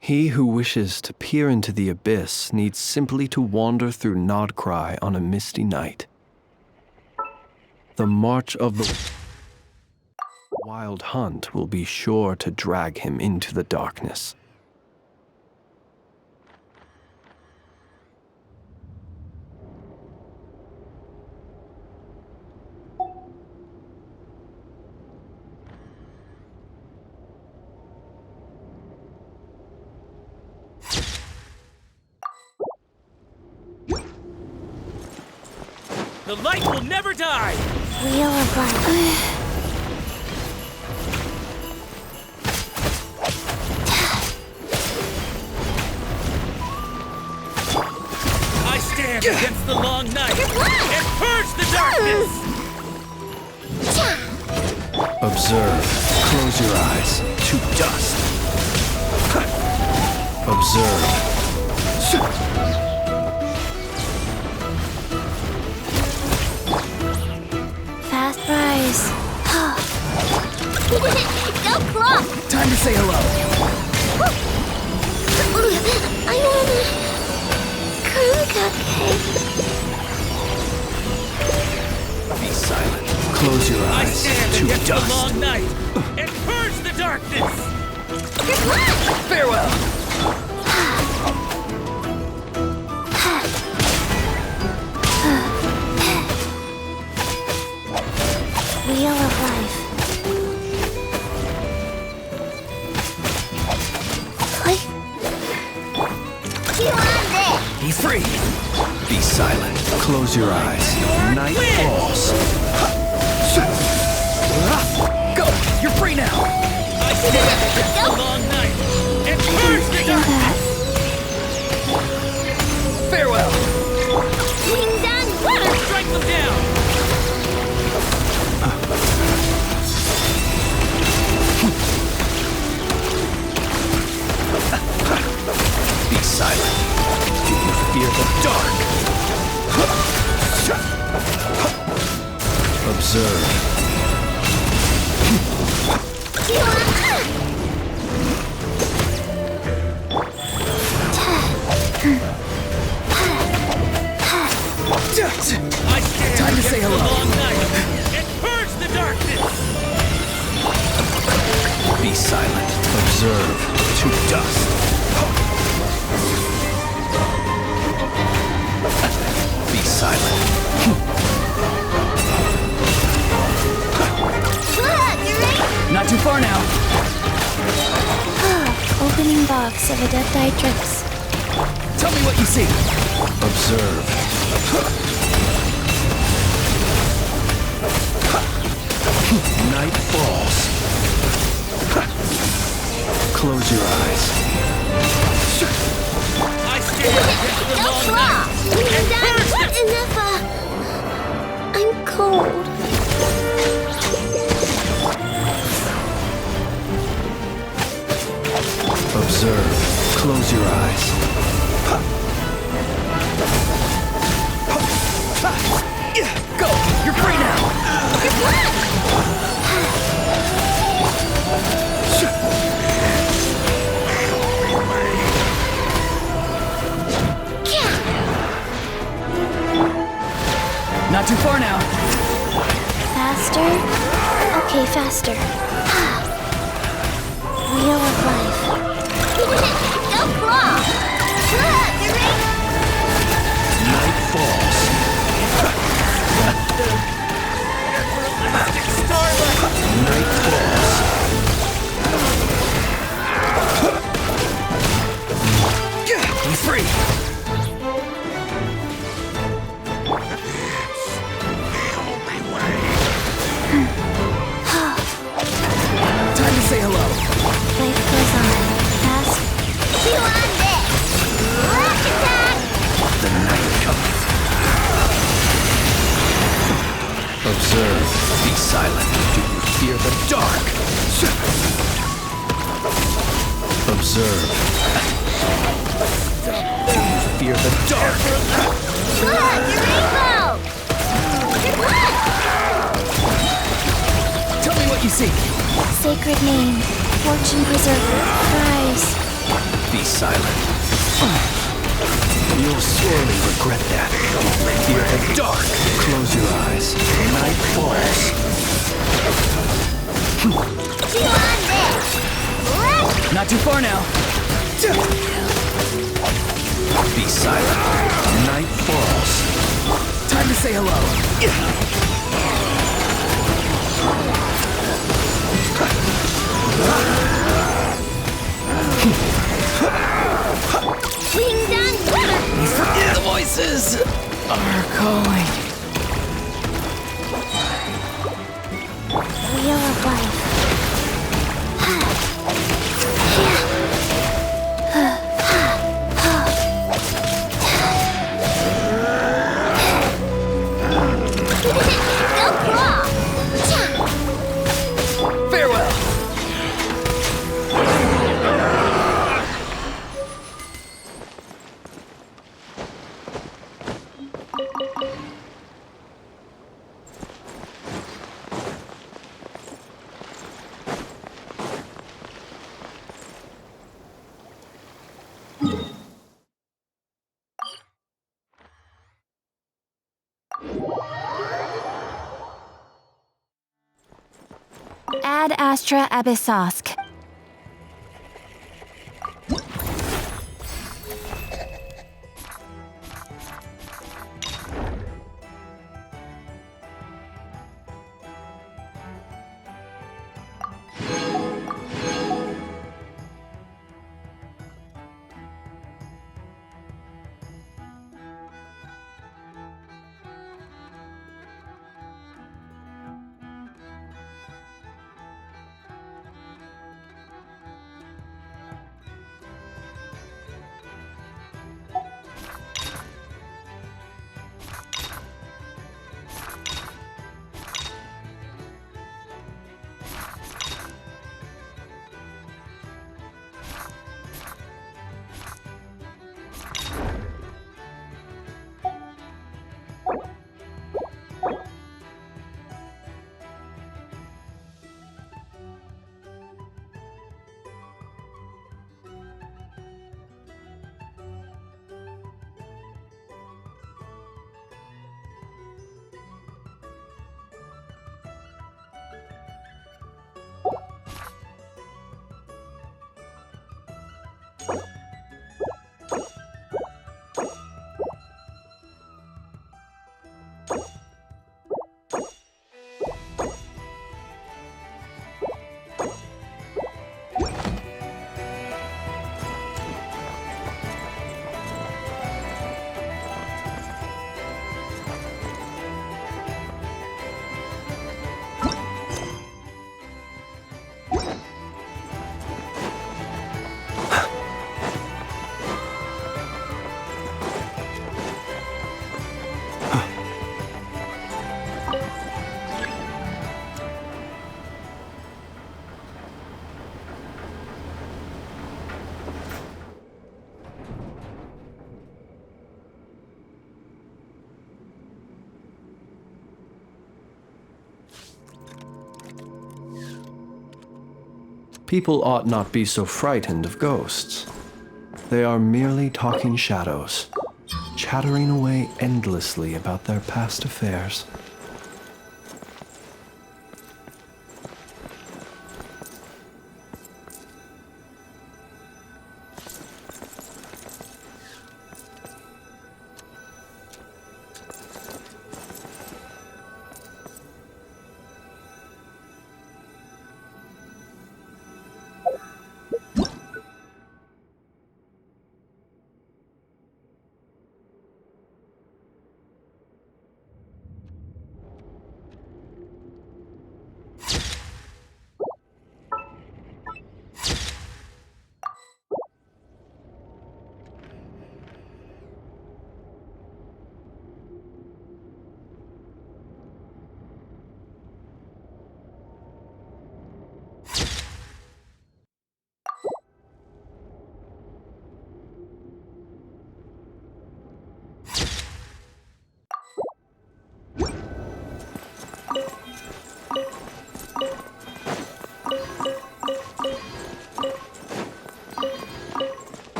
He who wishes to peer into the abyss needs simply to wander through Nodkrai on a misty night. The march of the wild hunt will be sure to drag him into the darkness. The light will never die! Wheel of life. I stand against the long night and purge the darkness! Observe. Close your eyes. To dust. Observe. Fast rise. Go claw! Time to say hello. I want a cream cupcake. Be silent. Close your I eyes. stand To against the dust. long night and purge the darkness! Farewell. Wheel of life. Be free. Be silent. Close your eyes. Night falls. Go. You're free now. I stand against the long night and purge the Feel darkness! that. Farewell. Wings on water! Strike them down! Be silent. Do you fear the dark? Observe. I stand Time to against say the hello. long night and purge the darkness! Be silent. Observe. To dust. Be silent. Not too far now. Opening box of Adeptitrix. Tell me what you see. Observe. Night falls. Close your eyes. I stand against the long night and purge the... Enough, I'm cold. Observe. Close your eyes. Go. You're free now. Not too far now. Faster? Okay, faster. Wheel of life. Go claw! Night falls. Night falls. Be free. Time to say hello. Life goes on. Fast. Rock attack! The night cometh. Observe. Be silent. Do you fear the dark? Observe. Fear the dark! Look, your rainbow! Look! Tell me what you see. Sacred name, fortune preserver, prize. Be silent. You'll sorely regret that. Fear the dark! Close your eyes. Night falls. Chew on this! Let's Not too far now. Be silent. Night falls. Time to say hello. wings on The voices are calling. Wheel of life. Go crawl! Farewell. Ad Astra Abyssosk. People ought not be so frightened of ghosts. They are merely talking shadows, chattering away endlessly about their past affairs.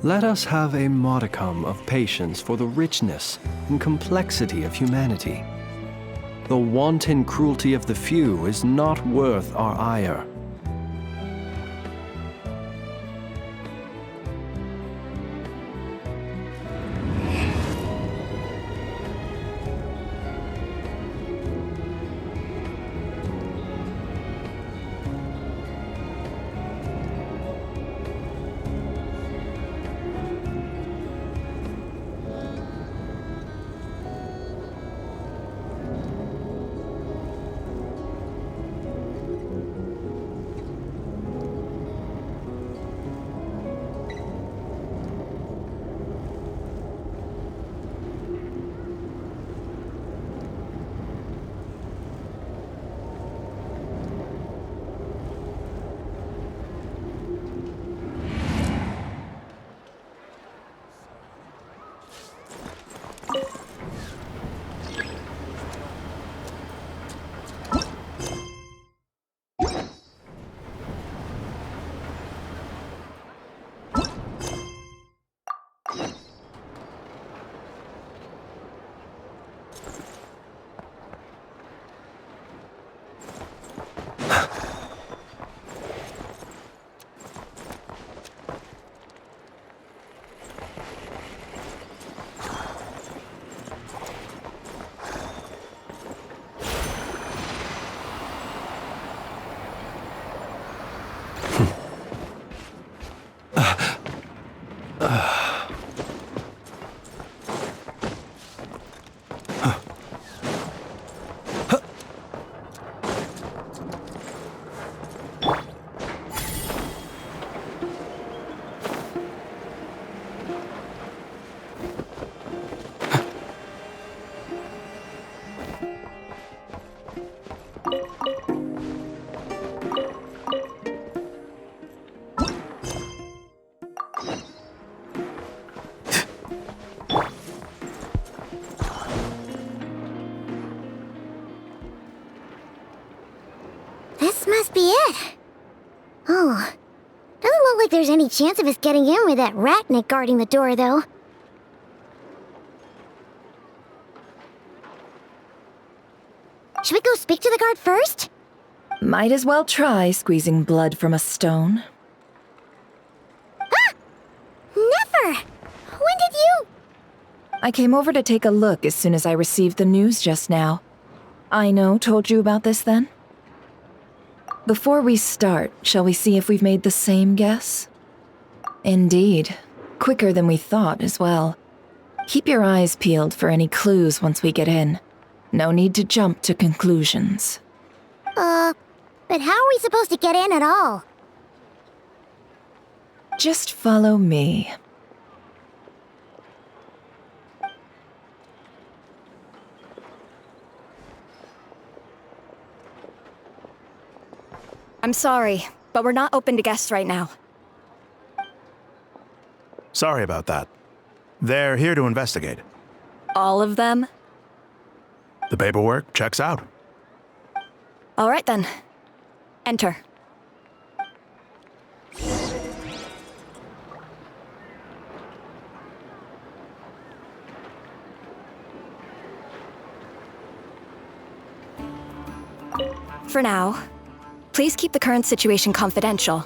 Let us have a modicum of patience for the richness and complexity of humanity. The wanton cruelty of the few is not worth our ire. must be it. Oh. Doesn't look like there's any chance of us getting in with that ratnik guarding the door, though. Should we go speak to the guard first? Might as well try squeezing blood from a stone. Ah! Never! When did you... I came over to take a look as soon as I received the news just now. Aino told you about this then? Before we start, shall we see if we've made the same guess? Indeed. Quicker than we thought as well. Keep your eyes peeled for any clues once we get in. No need to jump to conclusions. But how are we supposed to get in at all? Just follow me. I'm sorry, but we're not open to guests right now. Sorry about that. They're here to investigate. All of them? The paperwork checks out. All right then. Enter. For now, please keep the current situation confidential.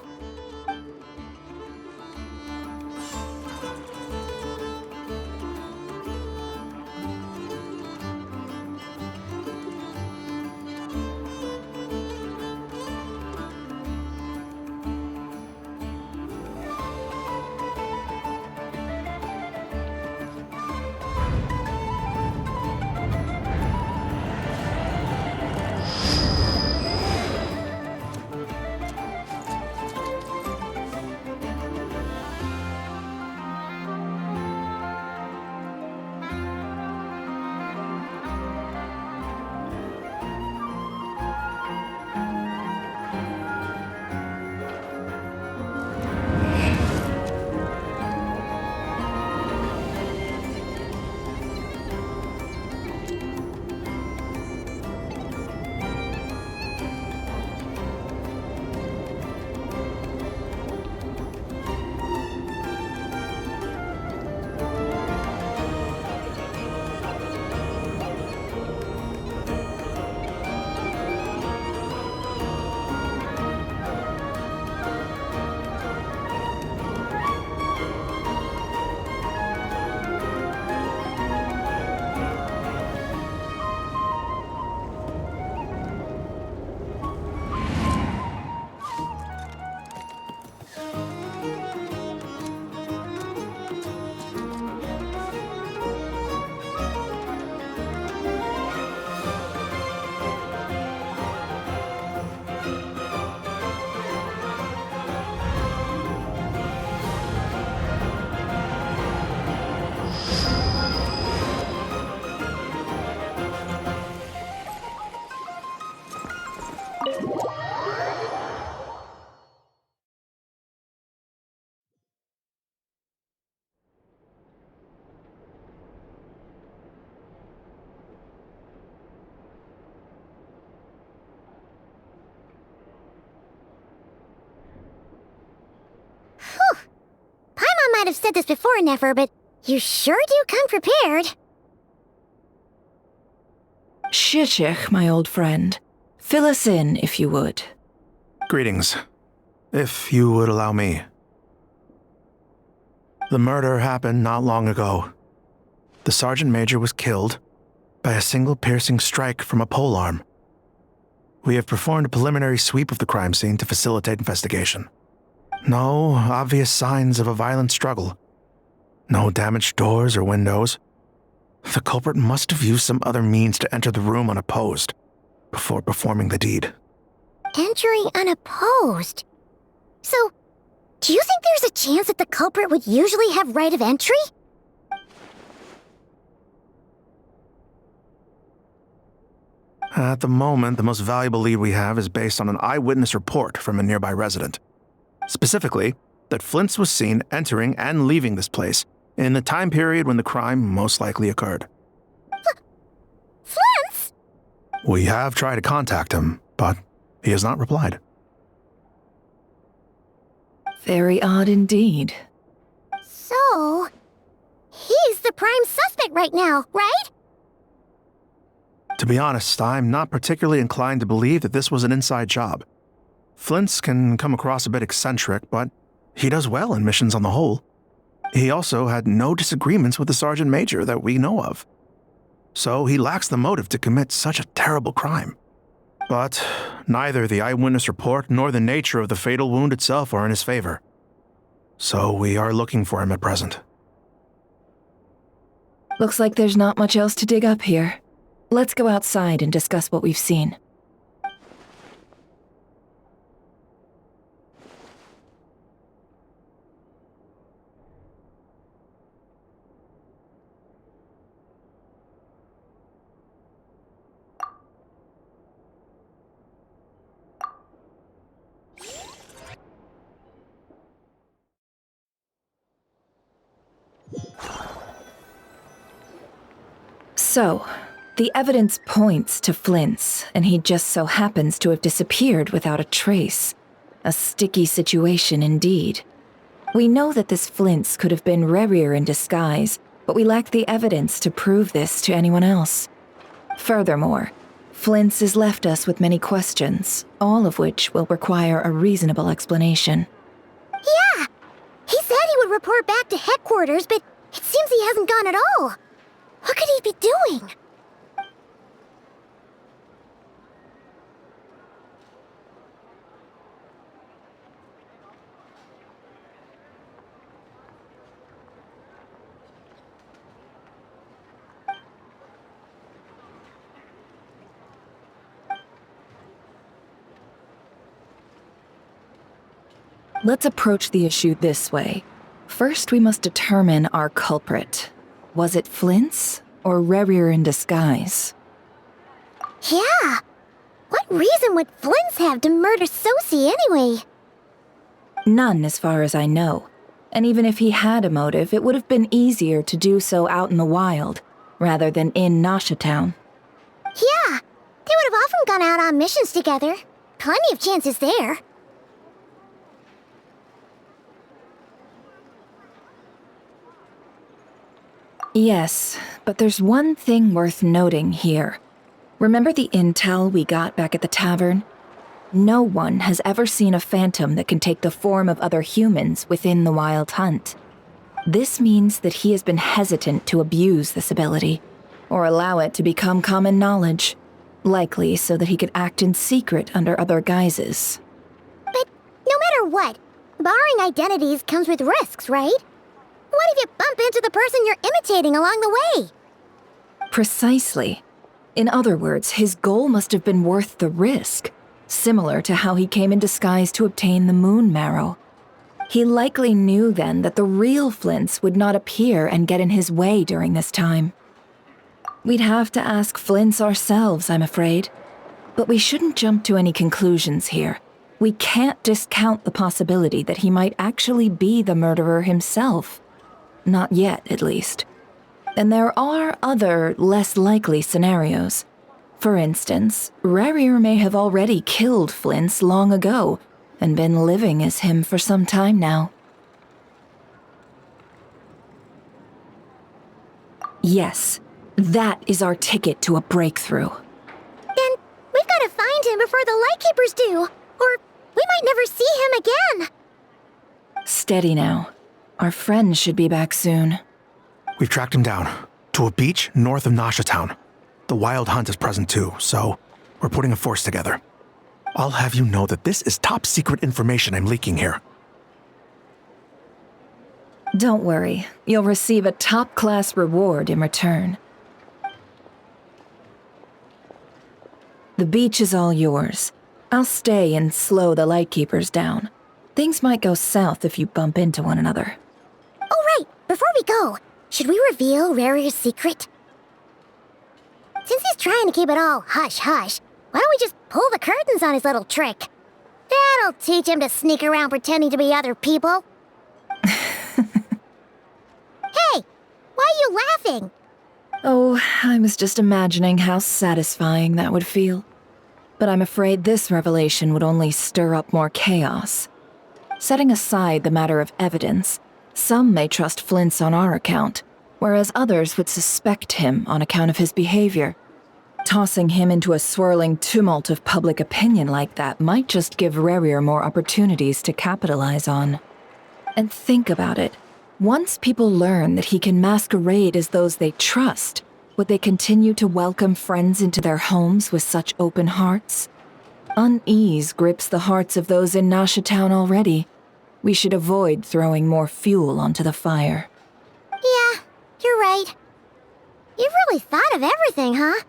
Paimon might have said this before, Nefer, but you sure do come prepared. Shishich, my old friend. Fill us in, if you would. Greetings. If you would allow me. The murder happened not long ago. The Sergeant Major was killed by a single piercing strike from a polearm. We have performed a preliminary sweep of the crime scene to facilitate investigation. No obvious signs of a violent struggle. No damaged doors or windows. The culprit must have used some other means to enter the room unopposed before performing the deed. Entering unopposed? So, do you think there's a chance that the culprit would usually have right of entry? At the moment, the most valuable lead we have is based on an eyewitness report from a nearby resident. Specifically, that Flint's was seen entering and leaving this place in the time period when the crime most likely occurred. Flint's? We have tried to contact him, but he has not replied. Very odd indeed. So, he's the prime suspect right now, right? To be honest, I'm not particularly inclined to believe that this was an inside job. Flint's can come across a bit eccentric, but he does well in missions on the whole. He also had no disagreements with the Sergeant Major that we know of. So he lacks the motive to commit such a terrible crime. But neither the eyewitness report nor the nature of the fatal wound itself are in his favor. So we are looking for him at present. Looks like there's not much else to dig up here. Let's go outside and discuss what we've seen. So, the evidence points to Flint's, and he just so happens to have disappeared without a trace. A sticky situation indeed. We know that this Flint's could have been Rerir in disguise, but we lack the evidence to prove this to anyone else. Furthermore, Flint's has left us with many questions, all of which will require a reasonable explanation. Yeah! He said he would report back to headquarters, but it seems he hasn't gone at all. What could he be doing? Let's approach the issue this way. First, we must determine our culprit. Was it Flint's or Rerir in disguise? Yeah! What reason would Flint's have to murder Sosie anyway? None, as far as I know. And even if he had a motive, it would have been easier to do so out in the wild, rather than in Nasha Town. Yeah! They would have often gone out on missions together. Plenty of chances there. Yes, but there's one thing worth noting here. Remember the intel we got back at the tavern? No one has ever seen a phantom that can take the form of other humans within the Wild Hunt. This means that he has been hesitant to abuse this ability, or allow it to become common knowledge, likely so that he could act in secret under other guises. But no matter what, borrowing identities comes with risks, right? What if you bump into the person you're imitating along the way? Precisely. In other words, his goal must have been worth the risk, similar to how he came in disguise to obtain the moon marrow. He likely knew then that the real Flint's would not appear and get in his way during this time. We'd have to ask Flint's ourselves, I'm afraid. But we shouldn't jump to any conclusions here. We can't discount the possibility that he might actually be the murderer himself. Not yet, at least. And there are other, less likely scenarios. For instance, Rerir may have already killed Flint's long ago, and been living as him for some time now. Yes, that is our ticket to a breakthrough. Then we've got to find him before the Lightkeepers do, or we might never see him again. Steady now. Our friend should be back soon. We've tracked him down to a beach north of Nasha Town. The Wild Hunt is present too, so we're putting a force together. I'll have you know that this is top secret information I'm leaking here. Don't worry, you'll receive a top-class reward in return. The beach is all yours. I'll stay and slow the Lightkeepers down. Things might go south if you bump into one another. Oh right, before we go, should we reveal Rerir's secret? Since he's trying to keep it all hush-hush, why don't we just pull the curtains on his little trick? That'll teach him to sneak around pretending to be other people. Hey, why are you laughing? Oh, I was just imagining how satisfying that would feel. But I'm afraid this revelation would only stir up more chaos. Setting aside the matter of evidence, some may trust Flint's on our account, whereas others would suspect him on account of his behavior. Tossing him into a swirling tumult of public opinion like that might just give Rarier more opportunities to capitalize on. And think about it. Once people learn that he can masquerade as those they trust, would they continue to welcome friends into their homes with such open hearts? Unease grips the hearts of those in Nasha Town already. We should avoid throwing more fuel onto the fire. Yeah, you're right. You've really thought of everything, huh?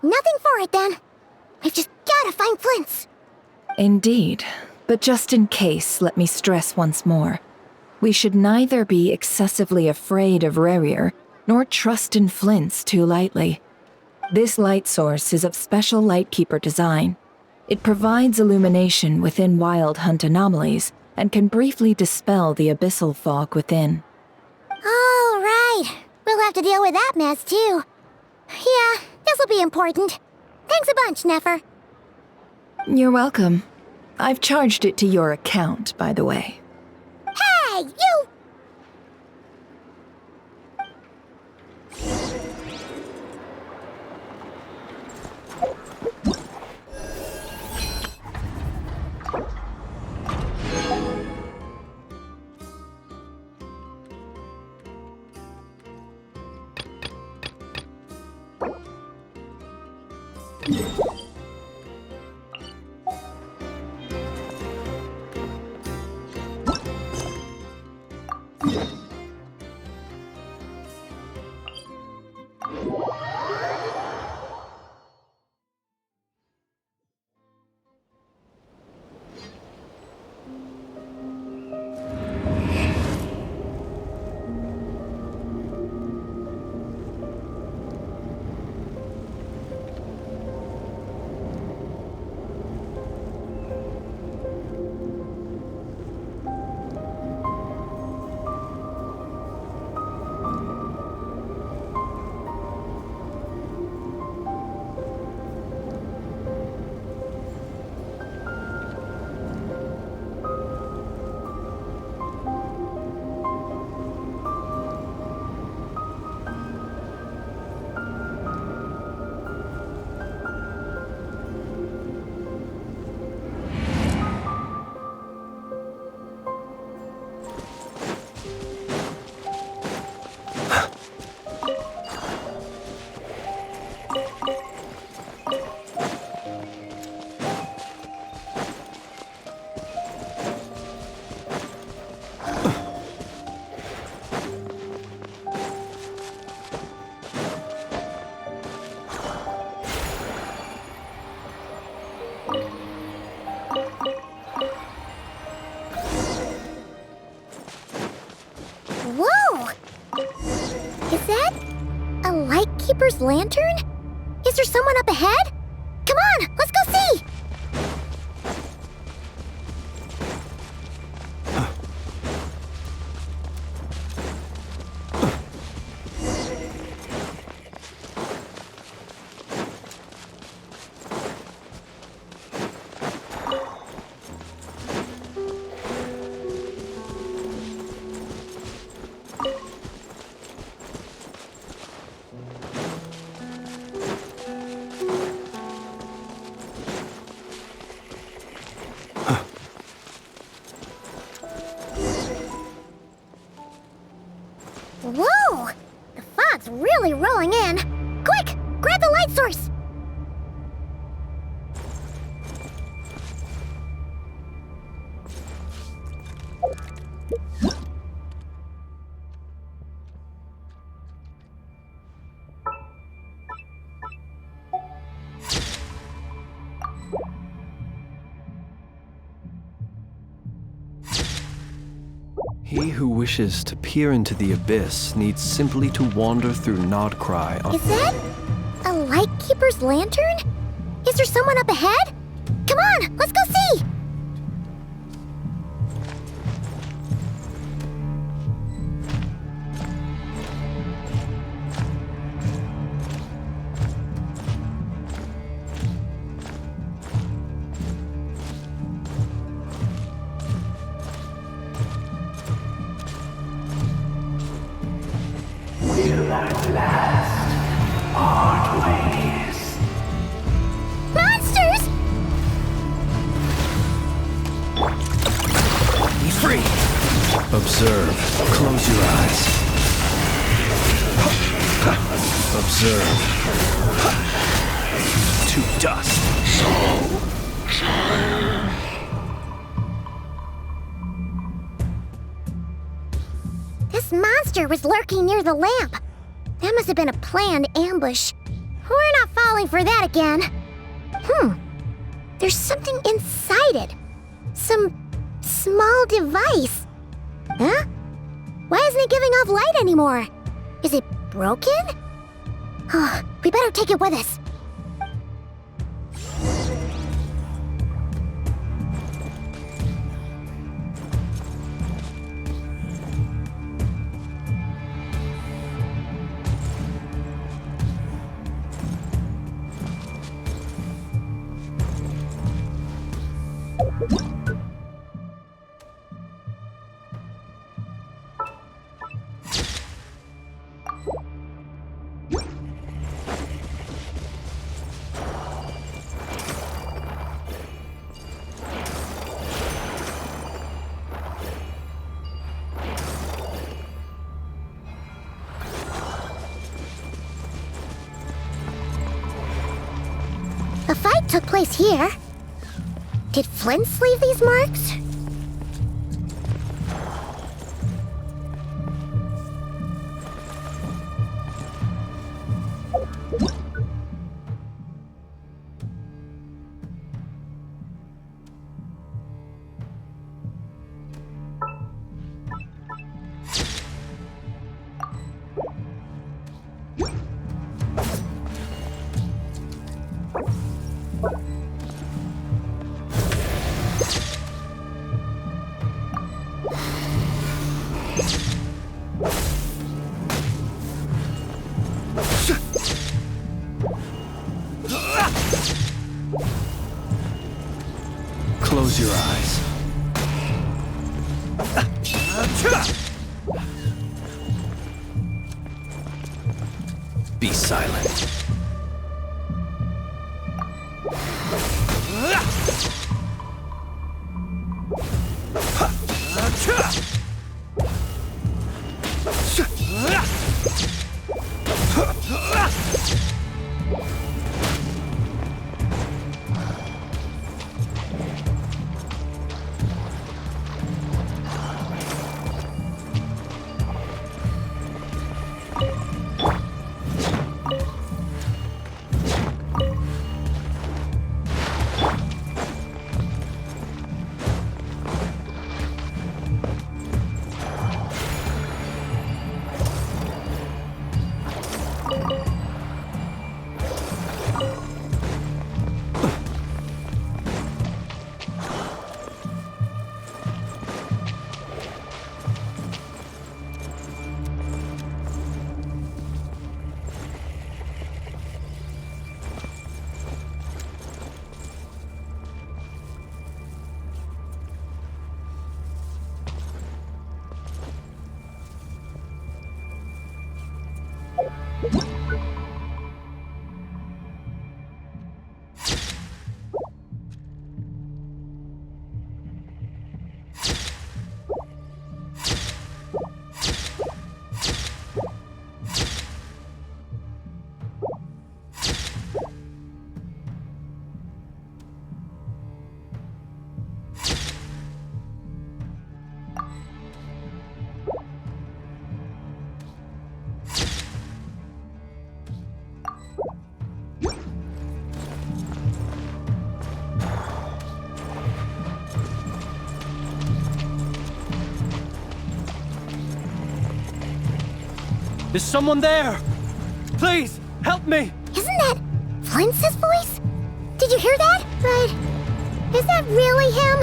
Nothing for it, then. We've just gotta find Flint's. Indeed. But just in case, let me stress once more. We should neither be excessively afraid of Rarier, nor trust in Flint's too lightly. This light source is of special Lightkeeper design. It provides illumination within Wild Hunt anomalies, and can briefly dispel the abyssal fog within. Oh, right. We'll have to deal with that mess, too. Yeah, this'll be important. Thanks a bunch, Nefer. You're welcome. I've charged it to your account, by the way. Hey, you! Whoa! Is that a Lightkeeper's lantern? Is there someone up ahead? Come on, let's go see! Whoa! The fog's really rolling in. Quick! Grab the light source! He who wishes to peer into the abyss needs simply to wander through Nodkrai on... Is that a Lightkeeper's lantern? Is there someone up ahead? Come on, let's go see! Monsters! He's free! Observe. Close your eyes. Observe. To dust. This monster was lurking near the lamp. That must have been a planned ambush. We're not falling for that again. There's something inside it. Some small device. Huh? Why isn't it giving off light anymore? Is it broken? Oh, we better take it with us. The fight took place here. Did Flint's leave these marks? Close your eyes. Be silent. Is someone there? Please, help me! Isn't that Flint's voice? Did you hear that? But is that really him?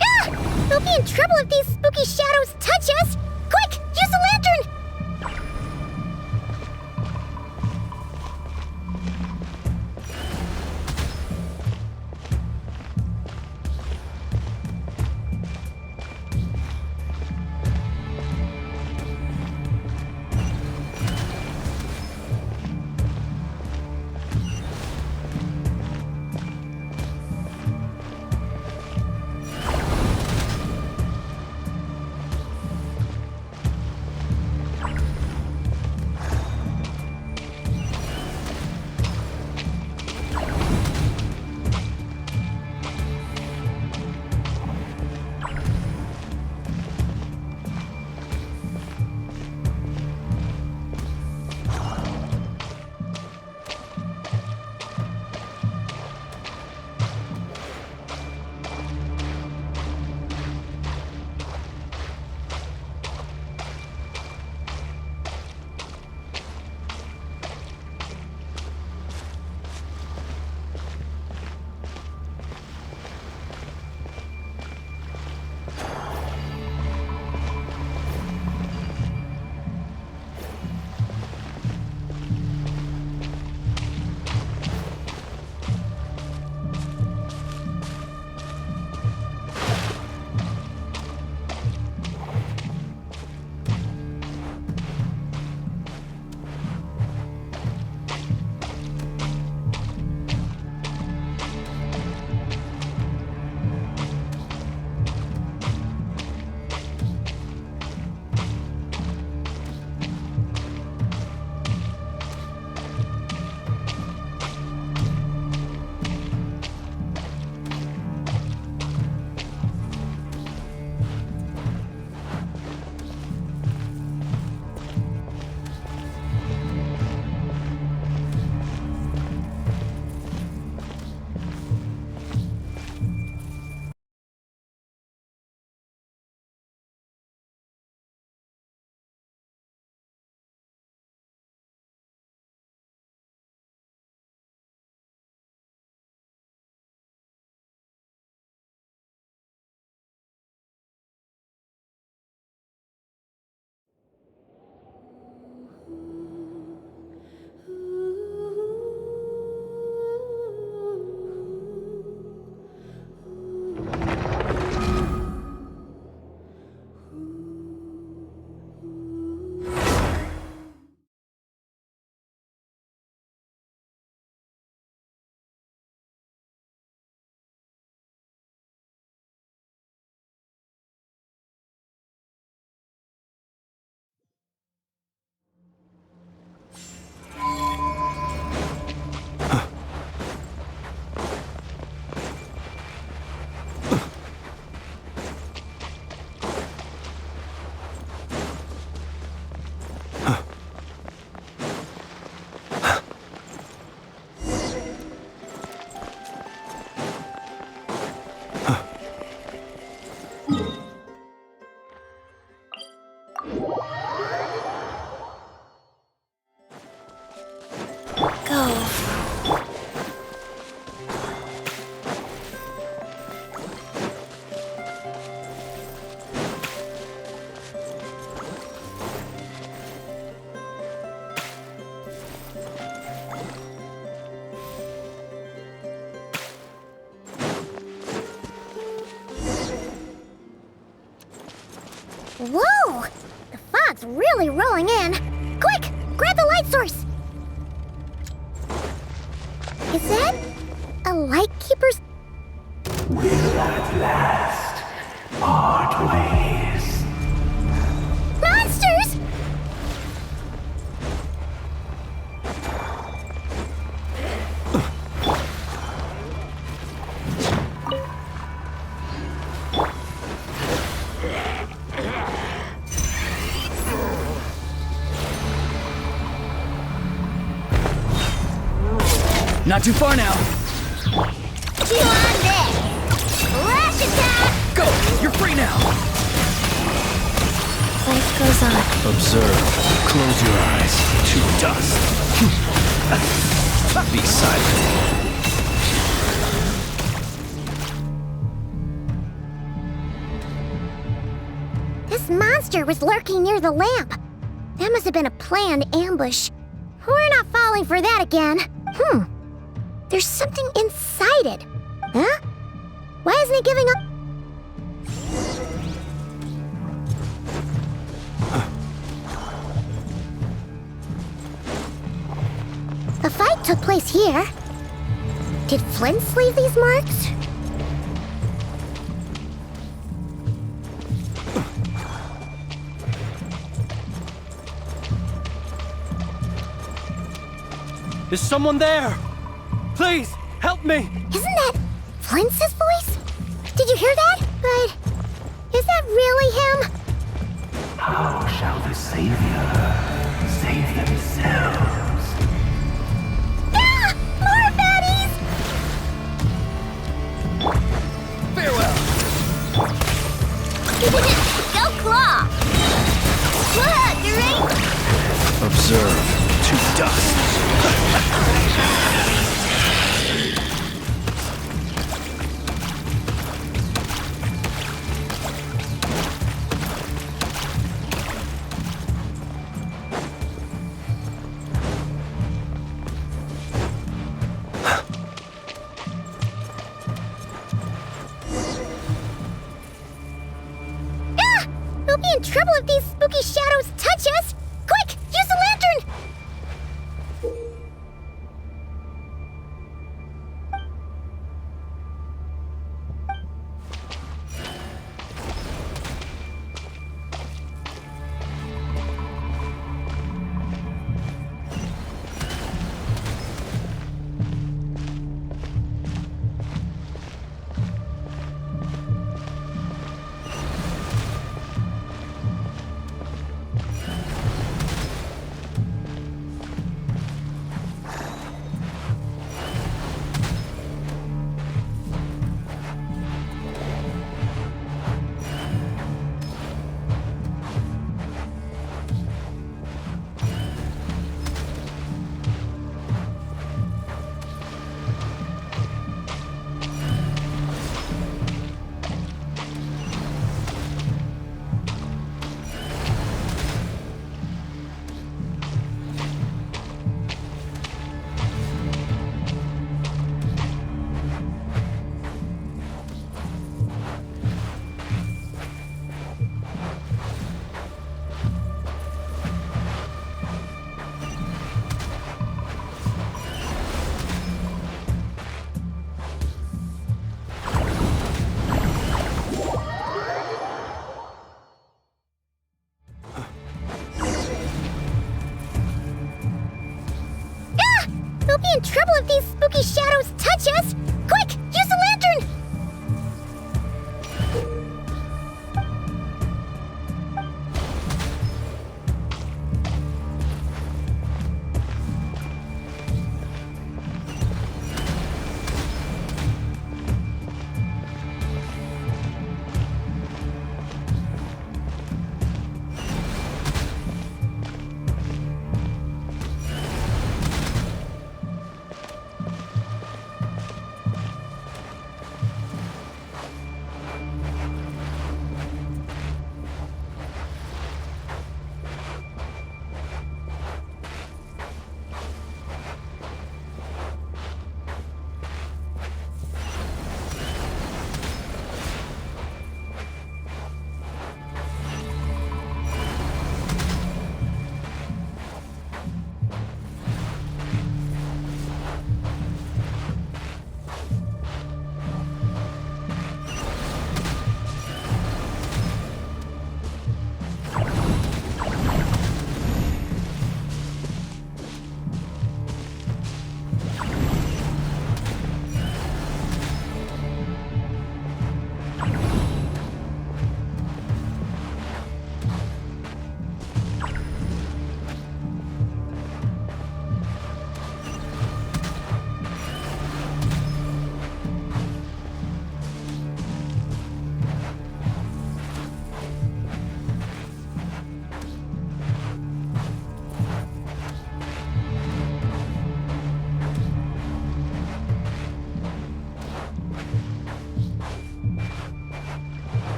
Ah! We'll be in trouble if these spooky shadows touch us! Quick, use the lantern! Whoa! The fog's really rolling in. Quick! Grab the light source! Is that a lightkeeper's? Will at last part ways. Monsters! Not too far now. Chew on this! Flash attack! Go! You're free now! Life goes on. Observe. Close your eyes. To dust. Be silent. This monster was lurking near the lamp. That must have been a planned ambush. We're not falling for that again. There's something inside it. Huh? Why isn't it giving up? A fight took place here. Did Flint leave these marks? Is someone there? Please, help me! Isn't that Flint's voice? Did you hear that? But is that really him? How shall the Savior save themselves? Ah! More baddies! Farewell! Go Claw! Look, you ready? Observe. To dust. Ah! We'll be in trouble if these spooky shadows touch us! Quick! Use the lantern! We'll be in trouble if these spooky shadows touch us! Quick! Use the lantern!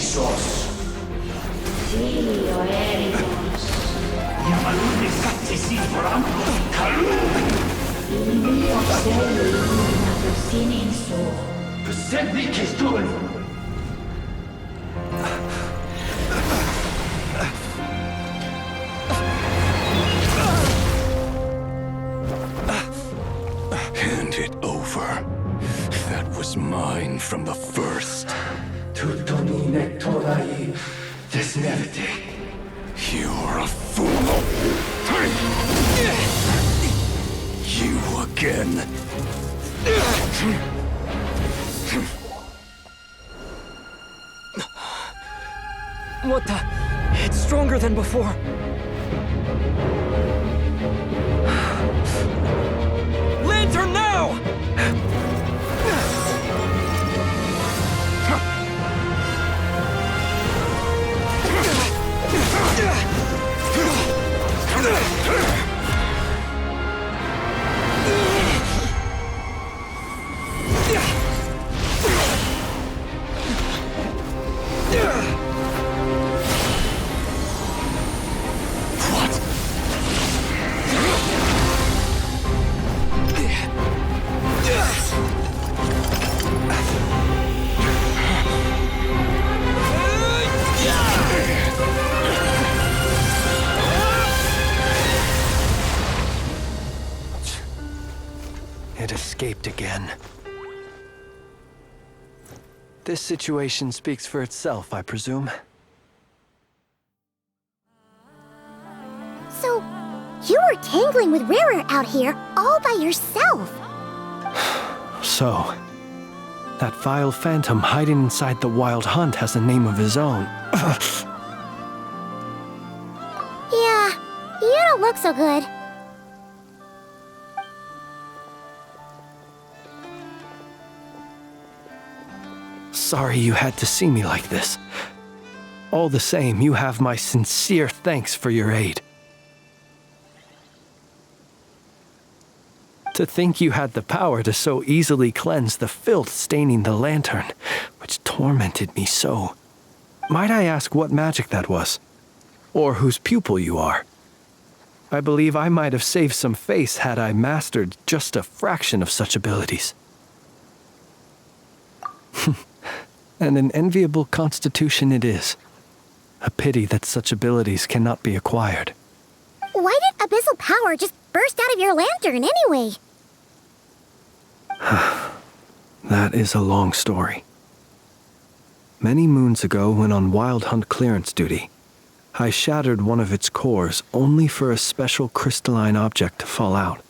Ixos. Yamaluni sattisi forampo kalu. Persebi kistun. Hand it over. That was mine from the first. Tutoni nektorai desmerte. You're a fool. You again. What the? It's stronger than before. Lantern now! It escaped again. This situation speaks for itself, I presume. So, you were tangling with Rarer out here all by yourself. So, that vile phantom hiding inside the Wild Hunt has a name of his own. Yeah, you don't look so good. Sorry you had to see me like this. All the same, you have my sincere thanks for your aid. To think you had the power to so easily cleanse the filth staining the lantern, which tormented me so. Might I ask what magic that was? Or whose pupil you are? I believe I might have saved some face had I mastered just a fraction of such abilities. And an enviable constitution it is. A pity that such abilities cannot be acquired. Why did abyssal power just burst out of your lantern anyway? That is a long story. Many moons ago, when on Wild Hunt clearance duty, I shattered one of its cores only for a special crystalline object to fall out.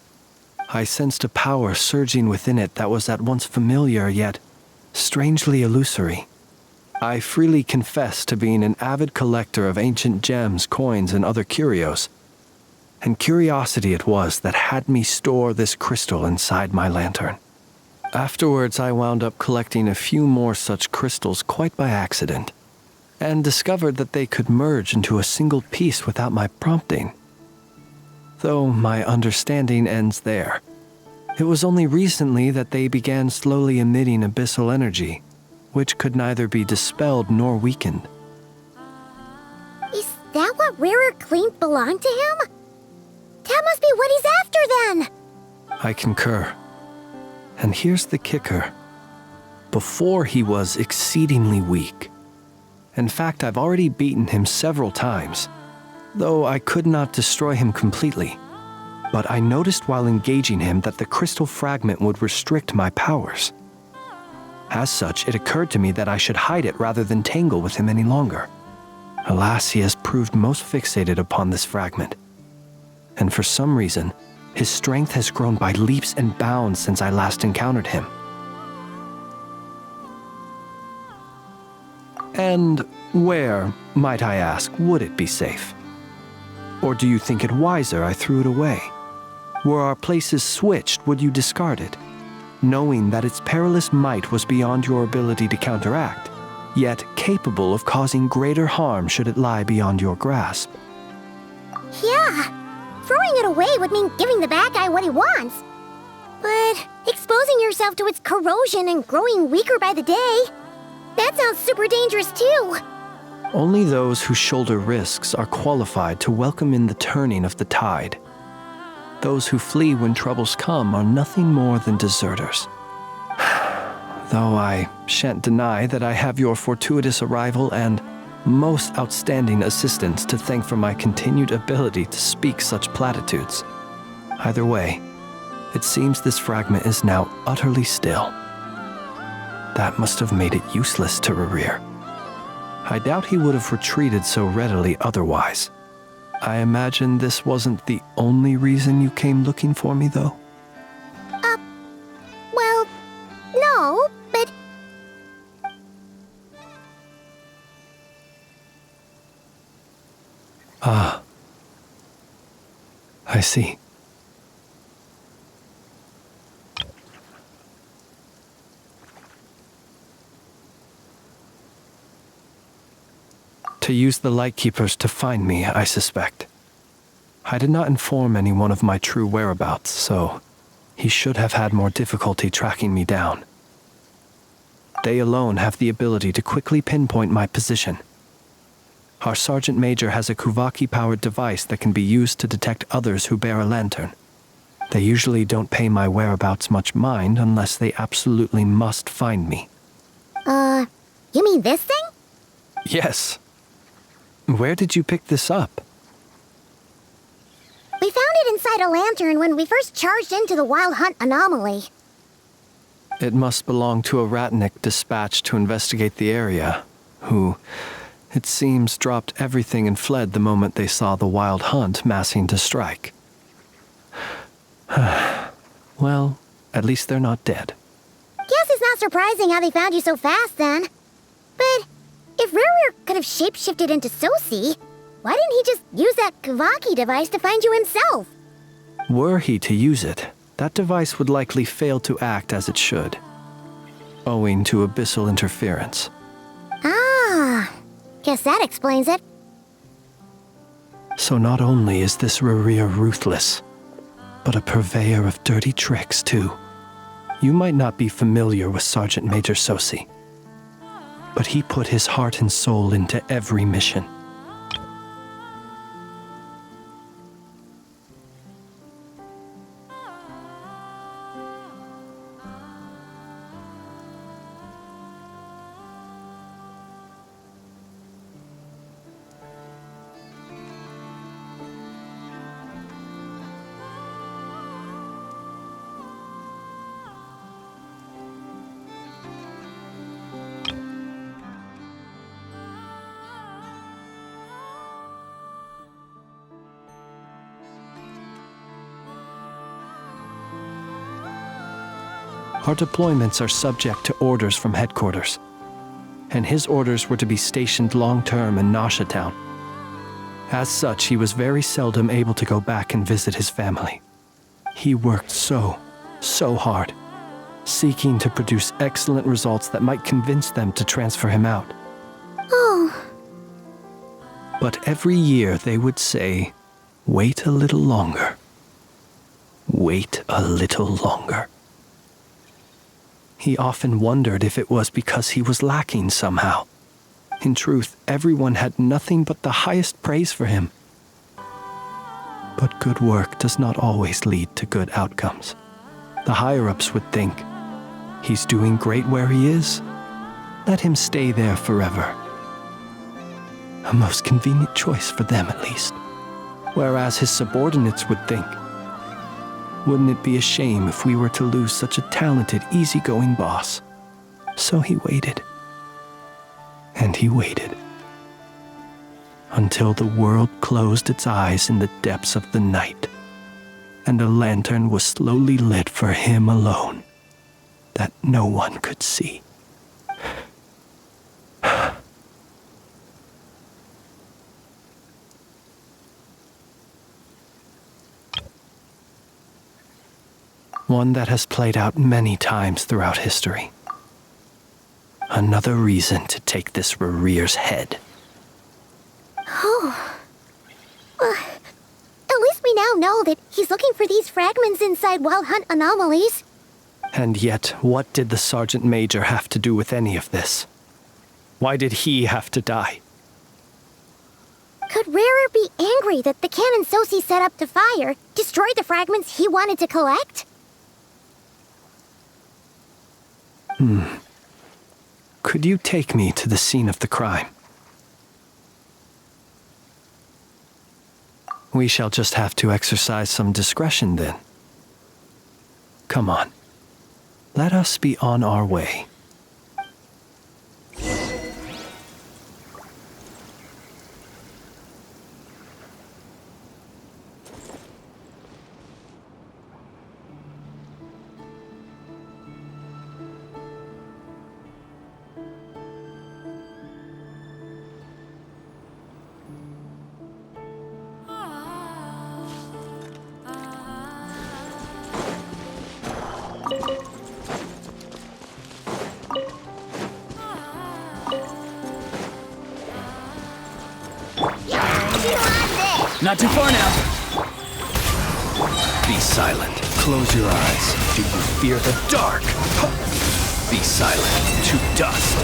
I sensed a power surging within it that was at once familiar yet strangely illusory. I freely confess to being an avid collector of ancient gems, coins, and other curios. And curiosity it was that had me store this crystal inside my lantern. Afterwards, I wound up collecting a few more such crystals quite by accident, and discovered that they could merge into a single piece without my prompting. Though my understanding ends there. It was only recently that they began slowly emitting abyssal energy, which could neither be dispelled nor weakened. Is that what Rarer claimed belonged to him? That must be what he's after then! I concur. And here's the kicker. Before he was exceedingly weak. In fact, I've already beaten him several times, though I could not destroy him completely. But I noticed while engaging him that the crystal fragment would restrict my powers. As such, it occurred to me that I should hide it rather than tangle with him any longer. Alas, he has proved most fixated upon this fragment. And for some reason, his strength has grown by leaps and bounds since I last encountered him. And where, might I ask, would it be safe? Or do you think it wiser I threw it away? Were our places switched, would you discard it, knowing that its perilous might was beyond your ability to counteract, yet capable of causing greater harm should it lie beyond your grasp? Yeah, throwing it away would mean giving the bad guy what he wants. But exposing yourself to its corrosion and growing weaker by the day, That sounds super dangerous too. Only those who shoulder risks are qualified to welcome in the turning of the tide. Those who flee when troubles come are nothing more than deserters. Though I shan't deny that I have your fortuitous arrival and most outstanding assistance to thank for my continued ability to speak such platitudes. Either way, it seems this fragment is now utterly still. That must have made it useless to Rerir. I doubt he would have retreated so readily otherwise. I imagine this wasn't the only reason you came looking for me, though? Well, no, but... Ah. I see. To use the Lightkeepers to find me, I suspect. I did not inform anyone of my true whereabouts, so he should have had more difficulty tracking me down. They alone have the ability to quickly pinpoint my position. Our Sergeant Major has a Kuvaki-powered device that can be used to detect others who bear a lantern. They usually don't pay my whereabouts much mind unless they absolutely must find me. You mean this thing? Yes. Where did you pick this up? We found it inside a lantern when we first charged into the Wild Hunt anomaly. It must belong to a Ratnik dispatched to investigate the area, who, it seems, dropped everything and fled the moment they saw the Wild Hunt massing to strike. Well, at least they're not dead. Guess it's not surprising how they found you so fast, then. But if Rerir could have shapeshifted into Sosi, why didn't he just use that Kavaki device to find you himself? Were he to use it, that device would likely fail to act as it should, owing to abyssal interference. Ah, guess that explains it. So not only is this Rerir ruthless, but a purveyor of dirty tricks, too. You might not be familiar with Sergeant Major Sosi, but he put his heart and soul into every mission. Our deployments are subject to orders from headquarters, and his orders were to be stationed long-term in Nasha Town. As such, he was very seldom able to go back and visit his family. He worked so hard, seeking to produce excellent results that might convince them to transfer him out. Oh. But every year they would say, "Wait a little longer. Wait a little longer." He often wondered if it was because he was lacking somehow. In truth, everyone had nothing but the highest praise for him. But good work does not always lead to good outcomes. The higher-ups would think, he's doing great where he is. Let him stay there forever. A most convenient choice for them, at least. Whereas his subordinates would think, wouldn't it be a shame if we were to lose such a talented, easygoing boss? So he waited. And he waited. Until the world closed its eyes in the depths of the night, and a lantern was slowly lit for him alone, that no one could see. One that has played out many times throughout history. Another reason to take this Rerir's head. Oh. At least we now know that he's looking for these fragments inside Wild Hunt anomalies. And yet, what did the Sergeant Major have to do with any of this? Why did he have to die? Could Rarer be angry that the cannon Sosi set up to fire destroyed the fragments he wanted to collect? Could you take me to the scene of the crime? We shall just have to exercise some discretion then. Come on. Let us be on our way. Not too far now. Be silent. Close your eyes. Do you fear the dark? Be silent. To dust.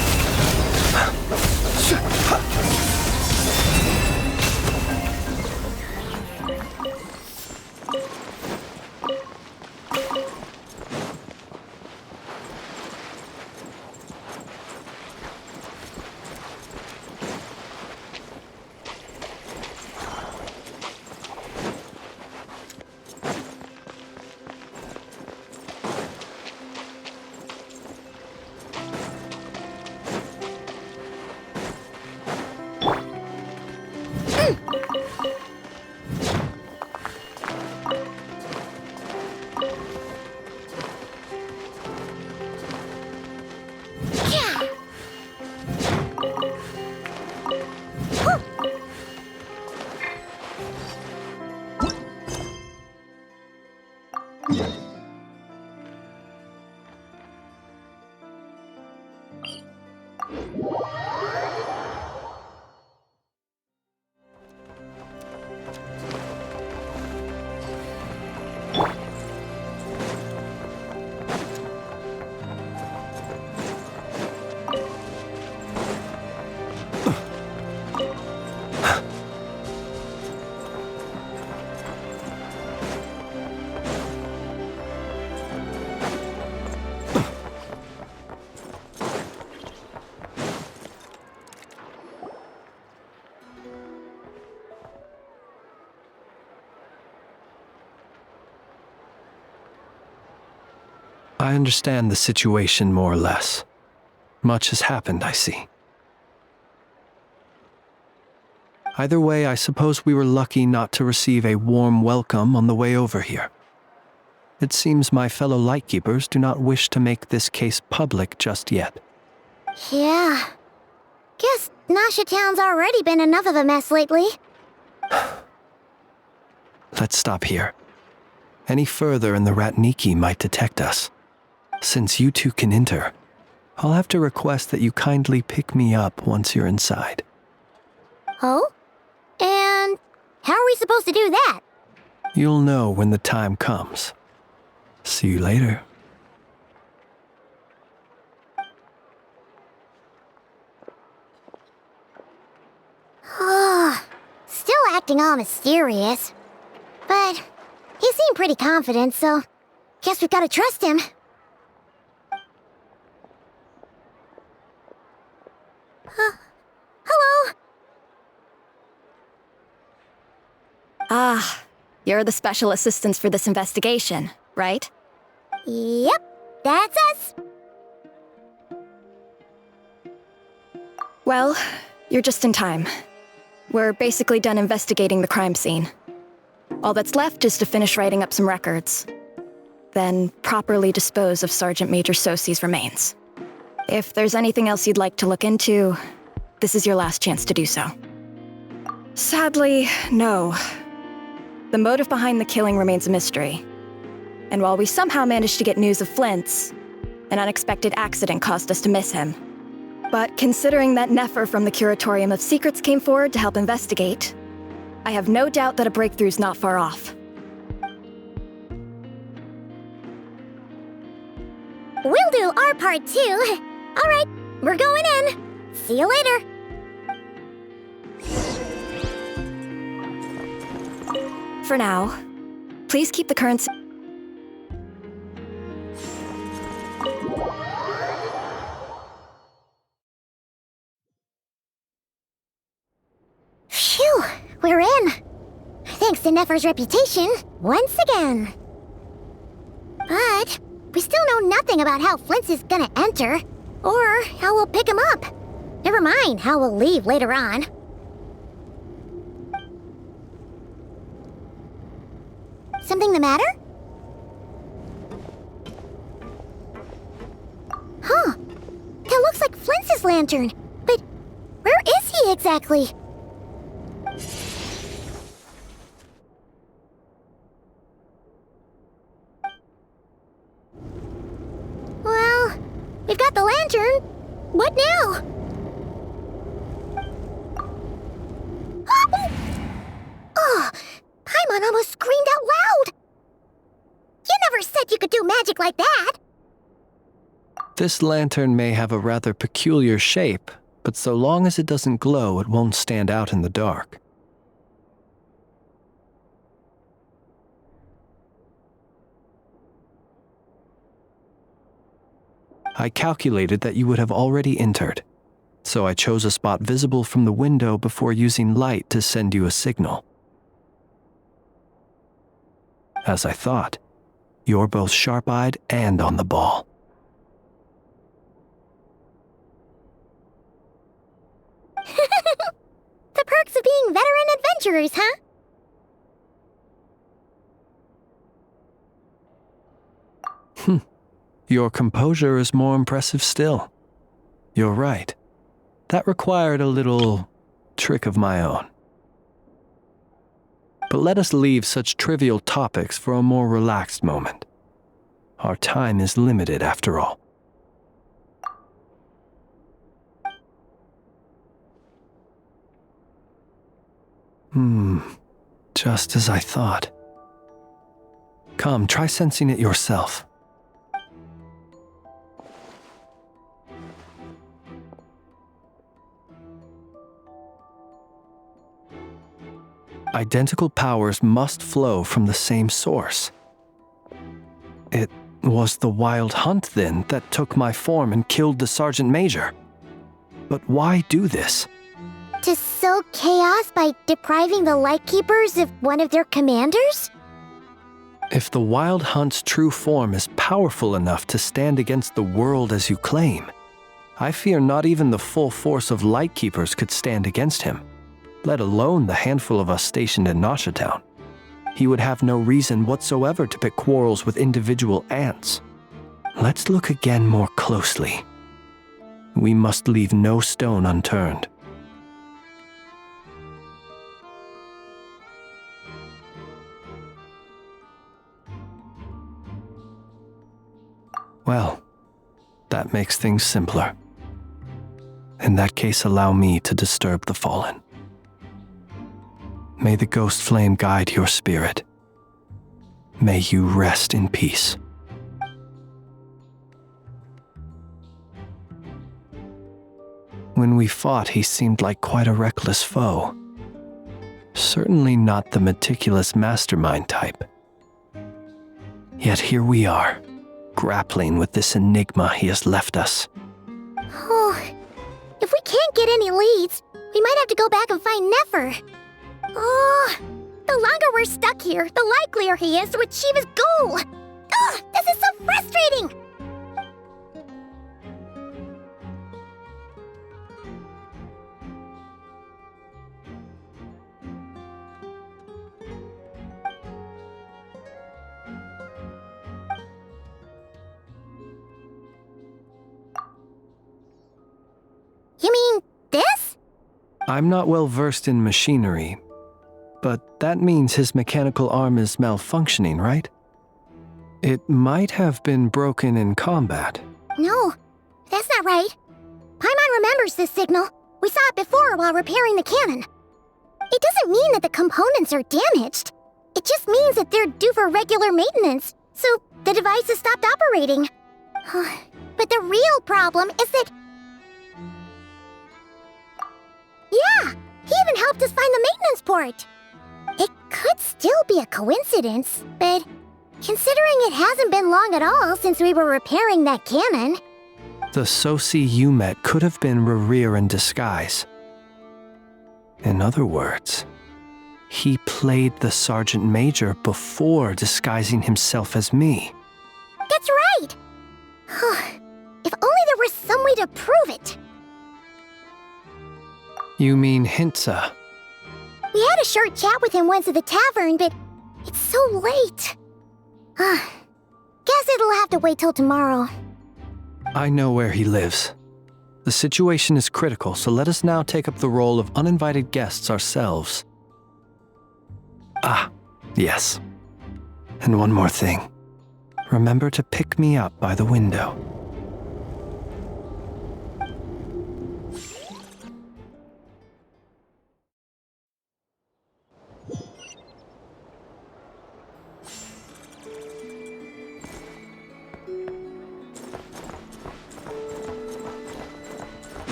I understand the situation more or less. Much has happened, I see. Either way, I suppose we were lucky not to receive a warm welcome on the way over here. It seems my fellow Lightkeepers do not wish to make this case public just yet. Yeah. Guess Nasha Town's already been enough of a mess lately. Let's stop here. Any further and the Ratniki might detect us. Since you two can enter, I'll have to request that you kindly pick me up once you're inside. Oh? And how are we supposed to do that? You'll know when the time comes. See you later. Still acting all mysterious. But he seemed pretty confident, so guess we've got to trust him. Hello? Ah, you're the special assistants for this investigation, right? Yep, that's us. Well, you're just in time. We're basically done investigating the crime scene. All that's left is to finish writing up some records. Then properly dispose of Sergeant Major Sosi's remains. If there's anything else you'd like to look into, this is your last chance to do so. Sadly, no. The motive behind the killing remains a mystery. And while we somehow managed to get news of Flint's, an unexpected accident caused us to miss him. But considering that Nefer from the Curatorium of Secrets came forward to help investigate, I have no doubt that a breakthrough's not far off. We'll do our part too. All right, we're going in. See you later. For now, please keep the currents. Phew, we're in. Thanks to Nefer's reputation, once again. But we still know nothing about how Flint's is gonna enter, or how we'll pick him up. Never mind how we'll leave later on. Something the matter? Huh. That looks like Flint's lantern. But where is he exactly? Well, we've got the lantern. What now? Oh, Paimon almost screamed out loud. You never said you could do magic like that. This lantern may have a rather peculiar shape, but so long as it doesn't glow, it won't stand out in the dark. I calculated that you would have already entered, so I chose a spot visible from the window before using light to send you a signal. As I thought, you're both sharp-eyed and on the ball. The perks of being veteran adventurers, huh? Your composure is more impressive still. You're right. That required a little trick of my own. But let us leave such trivial topics for a more relaxed moment. Our time is limited after all. Just as I thought. Come, try sensing it yourself. Identical powers must flow from the same source. It was the wild hunt, then, that took my form and killed the Sergeant Major. But why do this? To sow chaos by depriving the Lightkeepers of one of their commanders? If the Wild Hunt's true form is powerful enough to stand against the world as you claim, I fear not even the full force of Lightkeepers could stand against him, let alone the handful of us stationed in Nasha Town. He would have no reason whatsoever to pick quarrels with individual ants. Let's look again more closely. We must leave no stone unturned. Well, that makes things simpler. In that case, allow me to disturb the fallen. May the ghost flame guide your spirit. May you rest in peace. When we fought, he seemed like quite a reckless foe. Certainly not the meticulous mastermind type. Yet here we are, grappling with this enigma he has left us. Oh, if we can't get any leads, we might have to go back and find Nefer. Oh, the longer we're stuck here, the likelier he is to achieve his goal. Ugh, this is so frustrating! You mean this? I'm not well versed in machinery, but that means his mechanical arm is malfunctioning, right? It might have been broken in combat. No, that's not right. Paimon remembers this signal. We saw it before while repairing the cannon. It doesn't mean that the components are damaged. It just means that they're due for regular maintenance, so the device has stopped operating. But the real problem is that helped us find the maintenance port. It could still be a coincidence, but considering it hasn't been long at all since we were repairing that cannon. The Sosi you met could have been Rerir in disguise. In other words, he played the Sergeant Major before disguising himself as me. That's right! If only there were some way to prove it. You mean Hintsa? We had a short chat with him once at the tavern, but it's so late. Guess it'll have to wait till tomorrow. I know where he lives. The situation is critical, so let us now take up the role of uninvited guests ourselves. Ah, yes. And one more thing. Remember to pick me up by the window.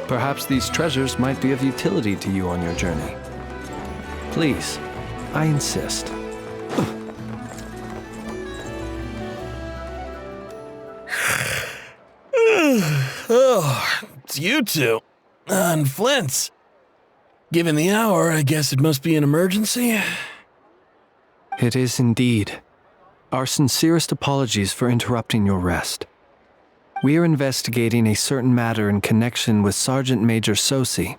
Perhaps these treasures might be of utility to you on your journey. Please, I insist. Oh, it's you two. And Flint's. Given the hour, I guess it must be an emergency. It is indeed. Our sincerest apologies for interrupting your rest. We are investigating a certain matter in connection with Sergeant Major Sosi.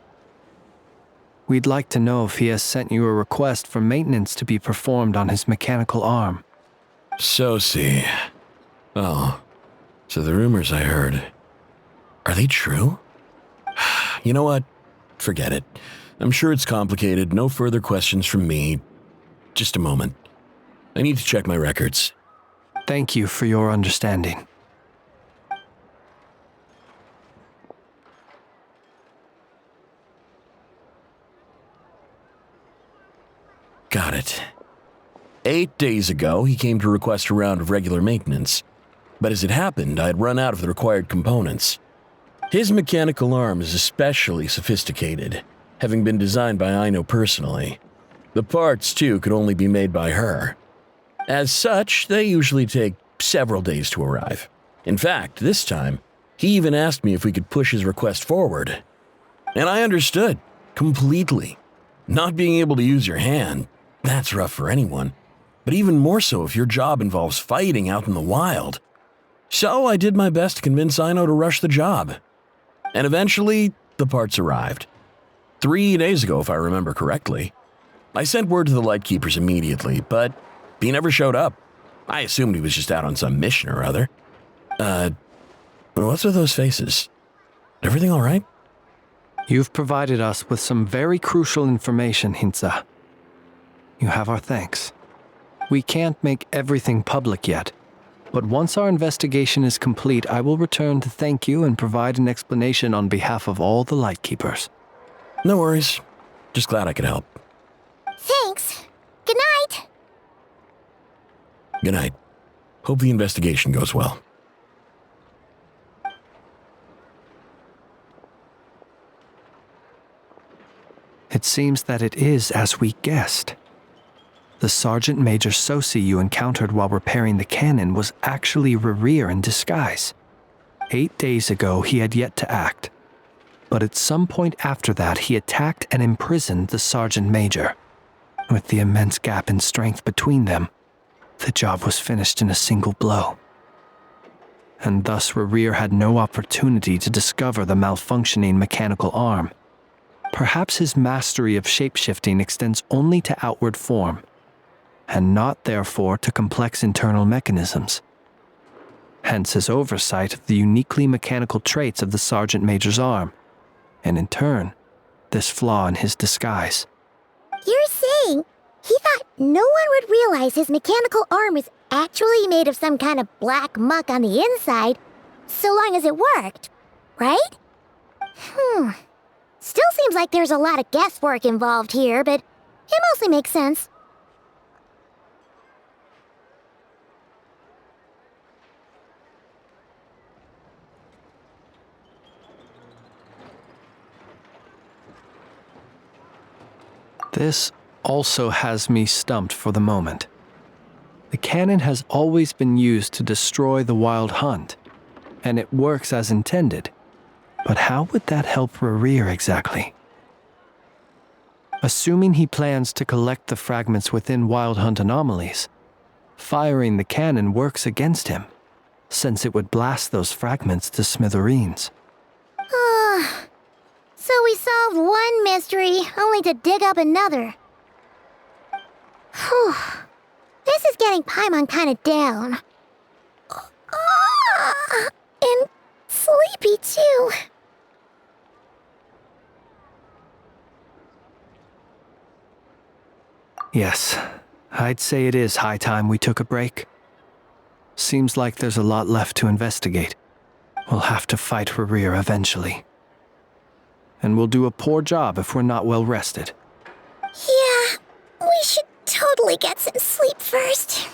We'd like to know if he has sent you a request for maintenance to be performed on his mechanical arm. Sosi. Oh, so the rumors I heard, are they true? You know what? Forget it. I'm sure it's complicated. No further questions from me. Just a moment. I need to check my records. Thank you for your understanding. Got it. 8 days ago, he came to request a round of regular maintenance. But as it happened, I had run out of the required components. His mechanical arm is especially sophisticated, having been designed by Aino personally. The parts, too, could only be made by her. As such, they usually take several days to arrive. In fact, this time, he even asked me if we could push his request forward. And I understood, completely. Not being able to use your hand, that's rough for anyone. But even more so if your job involves fighting out in the wild. So I did my best to convince Aino to rush the job. And eventually, the parts arrived. 3 days ago, if I remember correctly. I sent word to the Lightkeepers immediately, but he never showed up. I assumed he was just out on some mission or other. What's with those faces? Everything all right? You've provided us with some very crucial information, Hintsa. You have our thanks. We can't make everything public yet, but once our investigation is complete, I will return to thank you and provide an explanation on behalf of all the Lightkeepers. No worries. Just glad I could help. Thanks. Good night. Good night. Hope the investigation goes well. It seems that it is as we guessed. The Sergeant Major Sosi you encountered while repairing the cannon was actually Rerir in disguise. 8 days ago, he had yet to act. But at some point after that, he attacked and imprisoned the Sergeant Major. With the immense gap in strength between them, the job was finished in a single blow. And thus Rerir had no opportunity to discover the malfunctioning mechanical arm. Perhaps his mastery of shapeshifting extends only to outward form, and not therefore to complex internal mechanisms. Hence his oversight of the uniquely mechanical traits of the Sergeant Major's arm, and in turn, this flaw in his disguise. You're saying he thought no one would realize his mechanical arm is actually made of some kind of black muck on the inside, so long as it worked, right? Still seems like there's a lot of guesswork involved here, but it mostly makes sense. This also has me stumped for the moment. The cannon has always been used to destroy the wild hunt, and it works as intended. But how would that help Rerir exactly? Assuming he plans to collect the fragments within wild hunt anomalies, firing the cannon works against him, since it would blast those fragments to smithereens. So we solved one mystery, only to dig up another. Whew. This is getting Paimon kind of down. And sleepy too. Yes, I'd say it is high time we took a break. Seems like there's a lot left to investigate. We'll have to fight Rerir eventually. And we'll do a poor job if we're not well rested. Yeah, we should totally get some sleep first.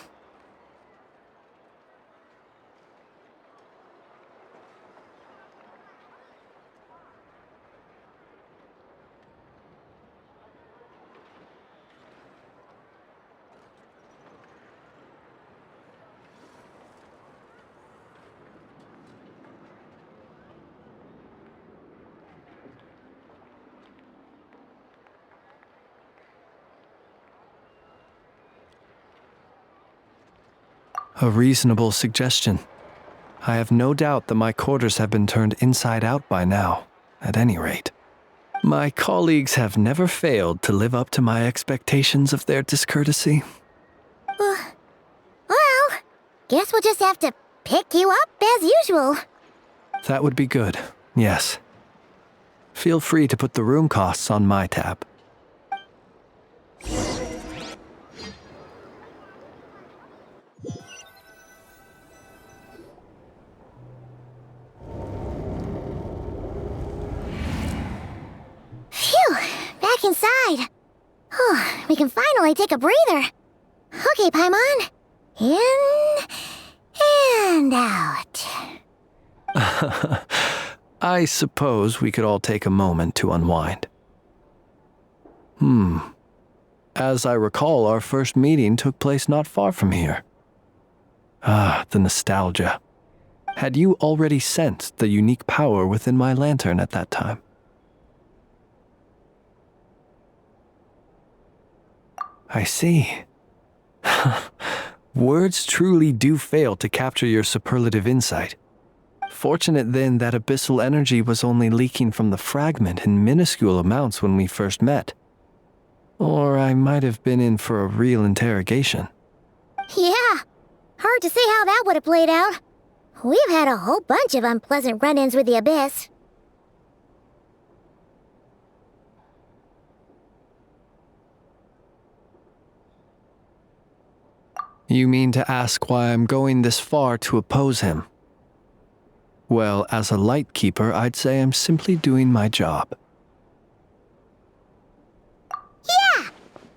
A reasonable suggestion. I have no doubt that my quarters have been turned inside out by now, at any rate. My colleagues have never failed to live up to my expectations of their discourtesy. Well, guess we'll just have to pick you up as usual. That would be good, yes. Feel free to put the room costs on my tab. Phew, back inside. We can finally take a breather. Okay, Paimon. In and out. I suppose we could all take a moment to unwind. As I recall, our first meeting took place not far from here. The nostalgia. Had you already sensed the unique power within my lantern at that time? I see. Words truly do fail to capture your superlative insight. Fortunate then that abyssal energy was only leaking from the fragment in minuscule amounts when we first met. Or I might have been in for a real interrogation. Yeah, hard to say how that would have played out. We've had a whole bunch of unpleasant run-ins with the Abyss. You mean to ask why I'm going this far to oppose him? Well, as a light keeper, I'd say I'm simply doing my job. Yeah!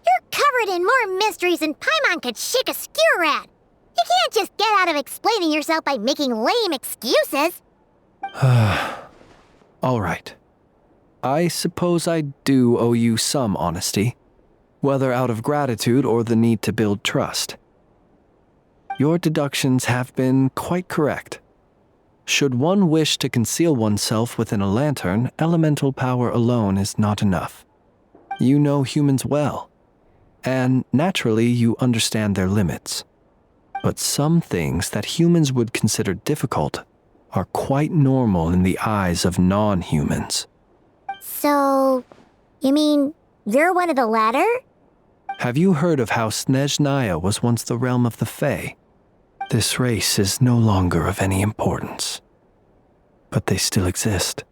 You're covered in more mysteries than Paimon could shake a skewer at. You can't just get out of explaining yourself by making lame excuses. All right. I suppose I do owe you some honesty, whether out of gratitude or the need to build trust. Your deductions have been quite correct. Should one wish to conceal oneself within a lantern, elemental power alone is not enough. You know humans well, and naturally you understand their limits. But some things that humans would consider difficult are quite normal in the eyes of non-humans. So, you mean you're one of the latter? Have you heard of how Snezhnaya was once the realm of the Fae? This race is no longer of any importance, but they still exist.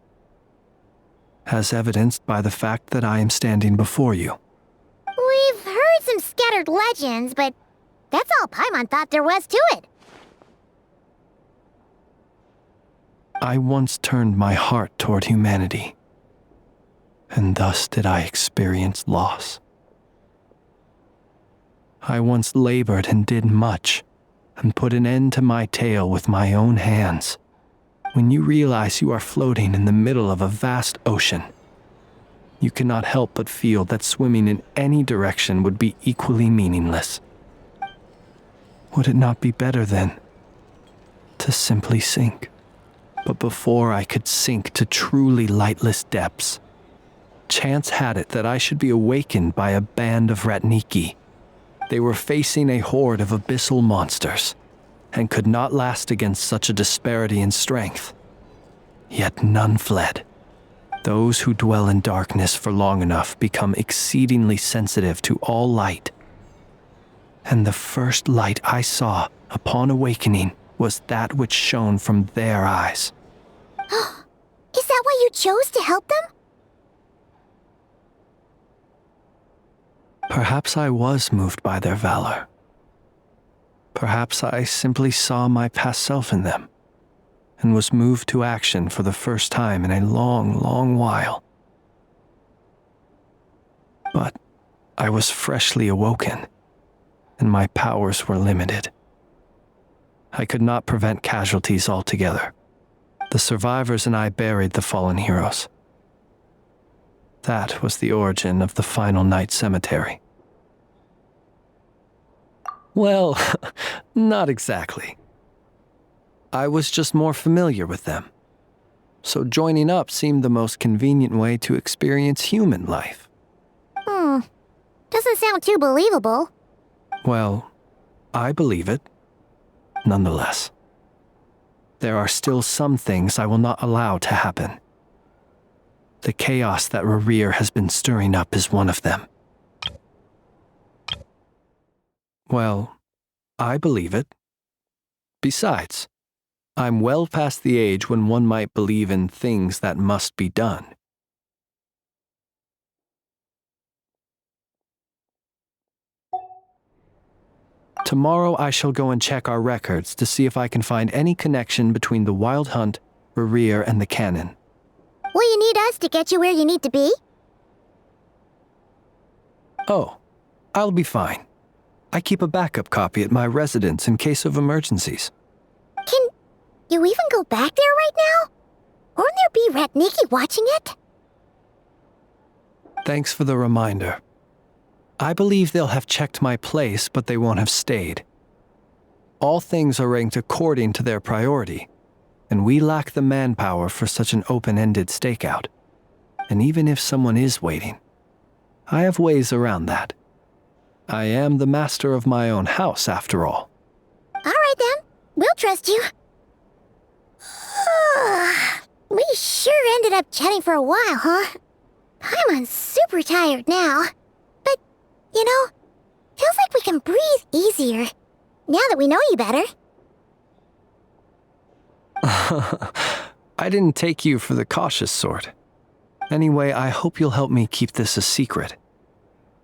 as evidenced by the fact that I am standing before you. We've heard some scattered legends, but that's all Paimon thought there was to it. I once turned my heart toward humanity, and thus did I experience loss. I once labored and did much, and put an end to my tale with my own hands. When you realize you are floating in the middle of a vast ocean, you cannot help but feel that swimming in any direction would be equally meaningless. Would it not be better, then, to simply sink? But before I could sink to truly lightless depths, chance had it that I should be awakened by a band of Ratniki. They were facing a horde of abyssal monsters, and could not last against such a disparity in strength. Yet none fled. Those who dwell in darkness for long enough become exceedingly sensitive to all light. And the first light I saw upon awakening was that which shone from their eyes. Is that why you chose to help them? Perhaps I was moved by their valor. Perhaps I simply saw my past self in them, and was moved to action for the first time in a long, long while. But I was freshly awoken, and my powers were limited. I could not prevent casualties altogether. The survivors and I buried the fallen heroes. That was the origin of the final night cemetery. Well, not exactly. I was just more familiar with them. So joining up seemed the most convenient way to experience human life. Doesn't sound too believable. Well, I believe it. Nonetheless, there are still some things I will not allow to happen. The chaos that Rerir has been stirring up is one of them. Well, I believe it. Besides, I'm well past the age when one might believe in things that must be done. Tomorrow I shall go and check our records to see if I can find any connection between the Wild Hunt, Rerir, and the Cannon. Will you need us to get you where you need to be? Oh, I'll be fine. I keep a backup copy at my residence in case of emergencies. Can you even go back there right now? Won't there be Ratniki watching it? Thanks for the reminder. I believe they'll have checked my place, but they won't have stayed. All things are ranked according to their priority, and we lack the manpower for such an open-ended stakeout. And even if someone is waiting, I have ways around that. I am the master of my own house, after all. All right then, we'll trust you. We sure ended up chatting for a while, huh? I'm super tired now. But, you know, feels like we can breathe easier, now that we know you better. I didn't take you for the cautious sort. Anyway, I hope you'll help me keep this a secret.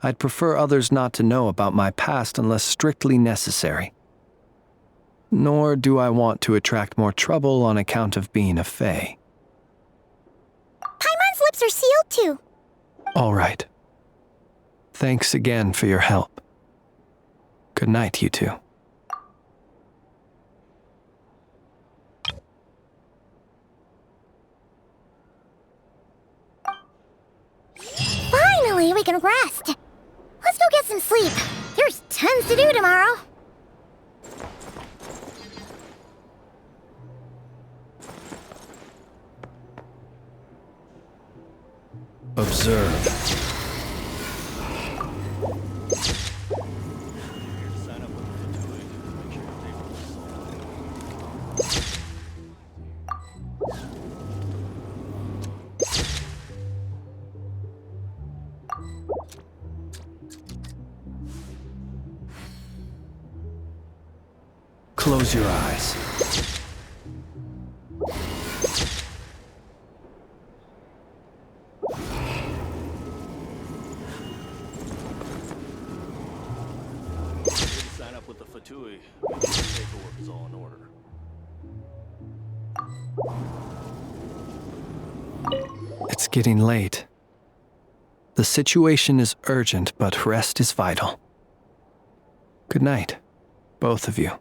I'd prefer others not to know about my past unless strictly necessary. Nor do I want to attract more trouble on account of being a fae. Paimon's lips are sealed too. All right. Thanks again for your help. Good night, you two. Finally, we can rest. Let's go get some sleep. There's tons to do tomorrow. Observe. Close your eyes. with the Fatui. Paperwork is all in order. It's getting late. The situation is urgent, but rest is vital. Good night, both of you.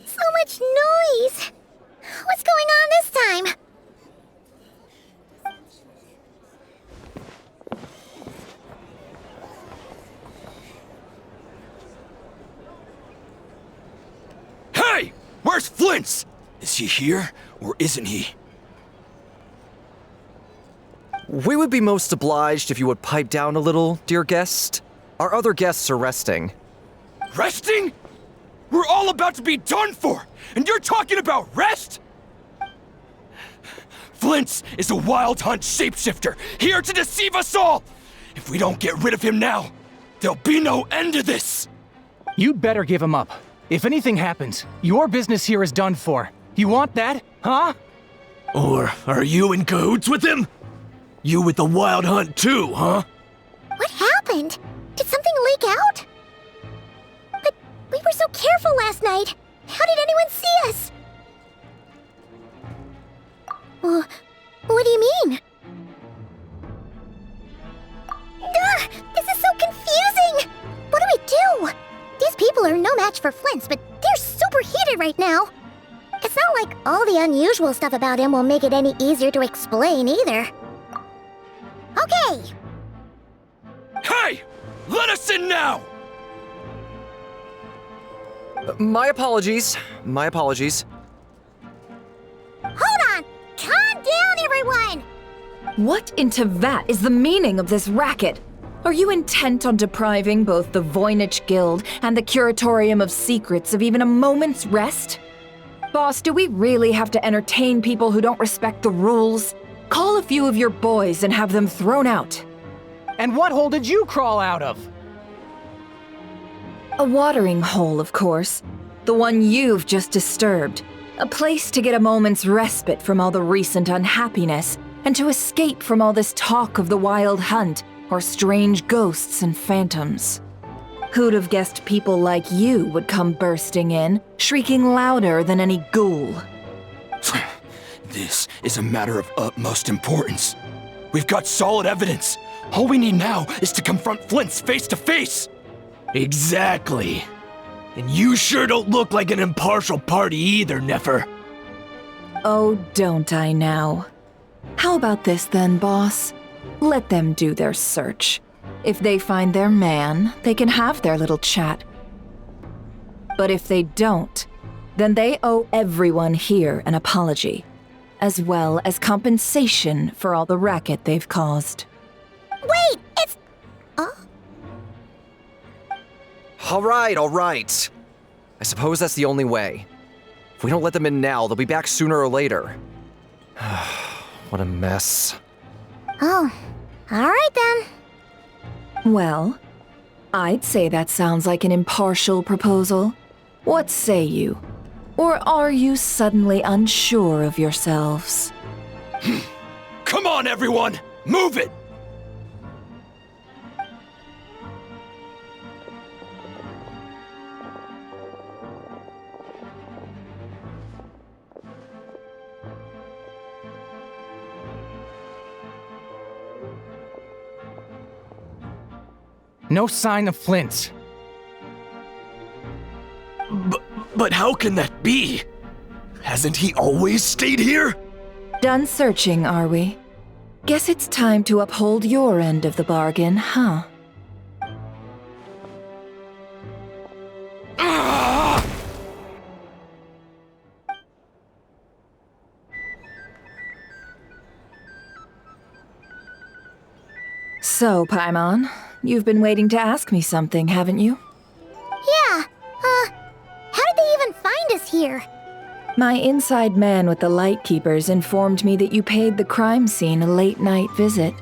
So much noise! What's going on this time? Hey! Where's Flint's? Is he here, or isn't he? We would be most obliged if you would pipe down a little, dear guest. Our other guests are resting. Resting? We're all about to be done for, and you're talking about rest? Flint's is a wild hunt shapeshifter, here to deceive us all! If we don't get rid of him now, there'll be no end to this! You'd better give him up. If anything happens, your business here is done for. You want that, huh? Or are you in cahoots with him? You with the wild hunt too, huh? What happened? Did something leak out? But we were so careful last night. How did anyone see us? What do you mean? Ugh, this is so confusing! What do we do? These people are no match for Flint's, but they're super heated right now. It's not like all the unusual stuff about him will make it any easier to explain either. Okay! Hey! Let us in now! My apologies. My apologies. Hold on! Calm down, everyone! What in Tevat is the meaning of this racket? Are you intent on depriving both the Voynich Guild and the Curatorium of Secrets of even a moment's rest? Boss, do we really have to entertain people who don't respect the rules? Call a few of your boys and have them thrown out. And what hole did you crawl out of? A watering hole, of course. The one you've just disturbed. A place to get a moment's respite from all the recent unhappiness, and to escape from all this talk of the wild hunt, or strange ghosts and phantoms. Who'd have guessed people like you would come bursting in, shrieking louder than any ghoul? This is a matter of utmost importance. We've got solid evidence. All we need now is to confront Flint's face to face. Exactly. And you sure don't look like an impartial party either, Nefer. Oh, don't I now? How about this then, boss? Let them do their search. If they find their man, they can have their little chat. But if they don't, then they owe everyone here an apology, as well as compensation for all the racket they've caused. Wait, it's... All right. I suppose that's the only way. If we don't let them in now, they'll be back sooner or later. What a mess. Oh, alright then. Well, I'd say that sounds like an impartial proposal. What say you? Or are you suddenly unsure of yourselves? Come on, everyone! Move it! No sign of Flint. But how can that be? Hasn't he always stayed here? Done searching, are we? Guess it's time to uphold your end of the bargain, huh? So, Paimon, you've been waiting to ask me something, haven't you? Yeah, how did they even find us here? My inside man with the Lightkeepers informed me that you paid the crime scene a late-night visit.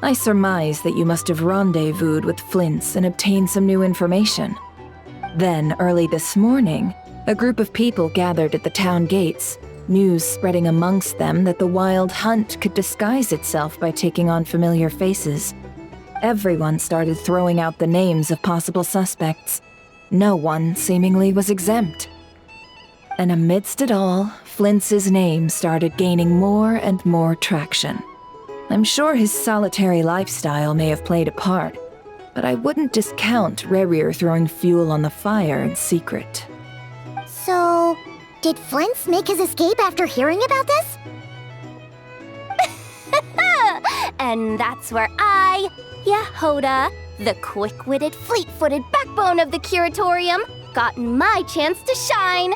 I surmise that you must have rendezvoused with Flint's and obtained some new information. Then, early this morning, a group of people gathered at the town gates, news spreading amongst them that the wild hunt could disguise itself by taking on familiar faces. Everyone started throwing out the names of possible suspects. No one, seemingly, was exempt. And amidst it all, Flint's name started gaining more and more traction. I'm sure his solitary lifestyle may have played a part, but I wouldn't discount Rerir throwing fuel on the fire in secret. So, did Flint's make his escape after hearing about this? And that's where I, Yehoda, the quick-witted, fleet-footed backbone of the Curatorium, got my chance to shine.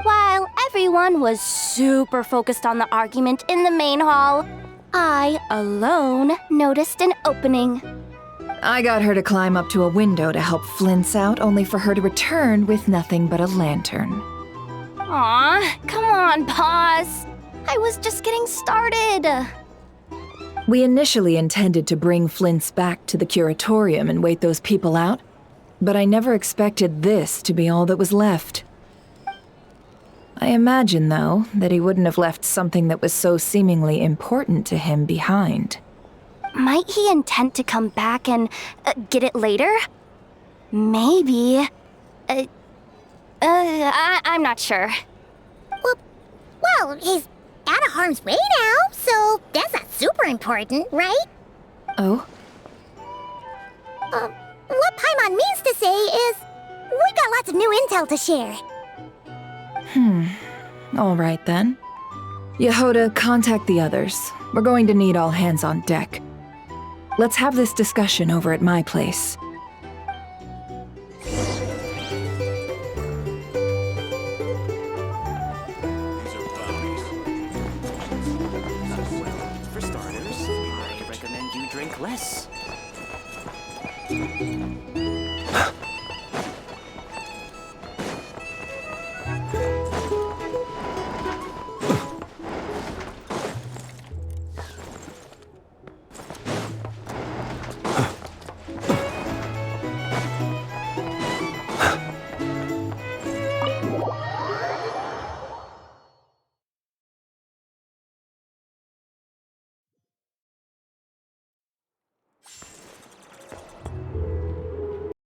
While everyone was super focused on the argument in the main hall, I alone noticed an opening. I got her to climb up to a window to help Flint's out, only for her to return with nothing but a lantern. Aw, come on, Paz. I was just getting started. We initially intended to bring Flint's back to the Curatorium and wait those people out, but I never expected this to be all that was left. I imagine, though, that he wouldn't have left something that was so seemingly important to him behind. Might he intend to come back and get it later? Maybe. I'm not sure. Well, he's out of harm's way now, so that's not super important, right? Oh? What Paimon means to say is, we got lots of new intel to share. All right then. Yehoda, contact the others. We're going to need all hands on deck. Let's have this discussion over at my place. For starters, I recommend you drink less.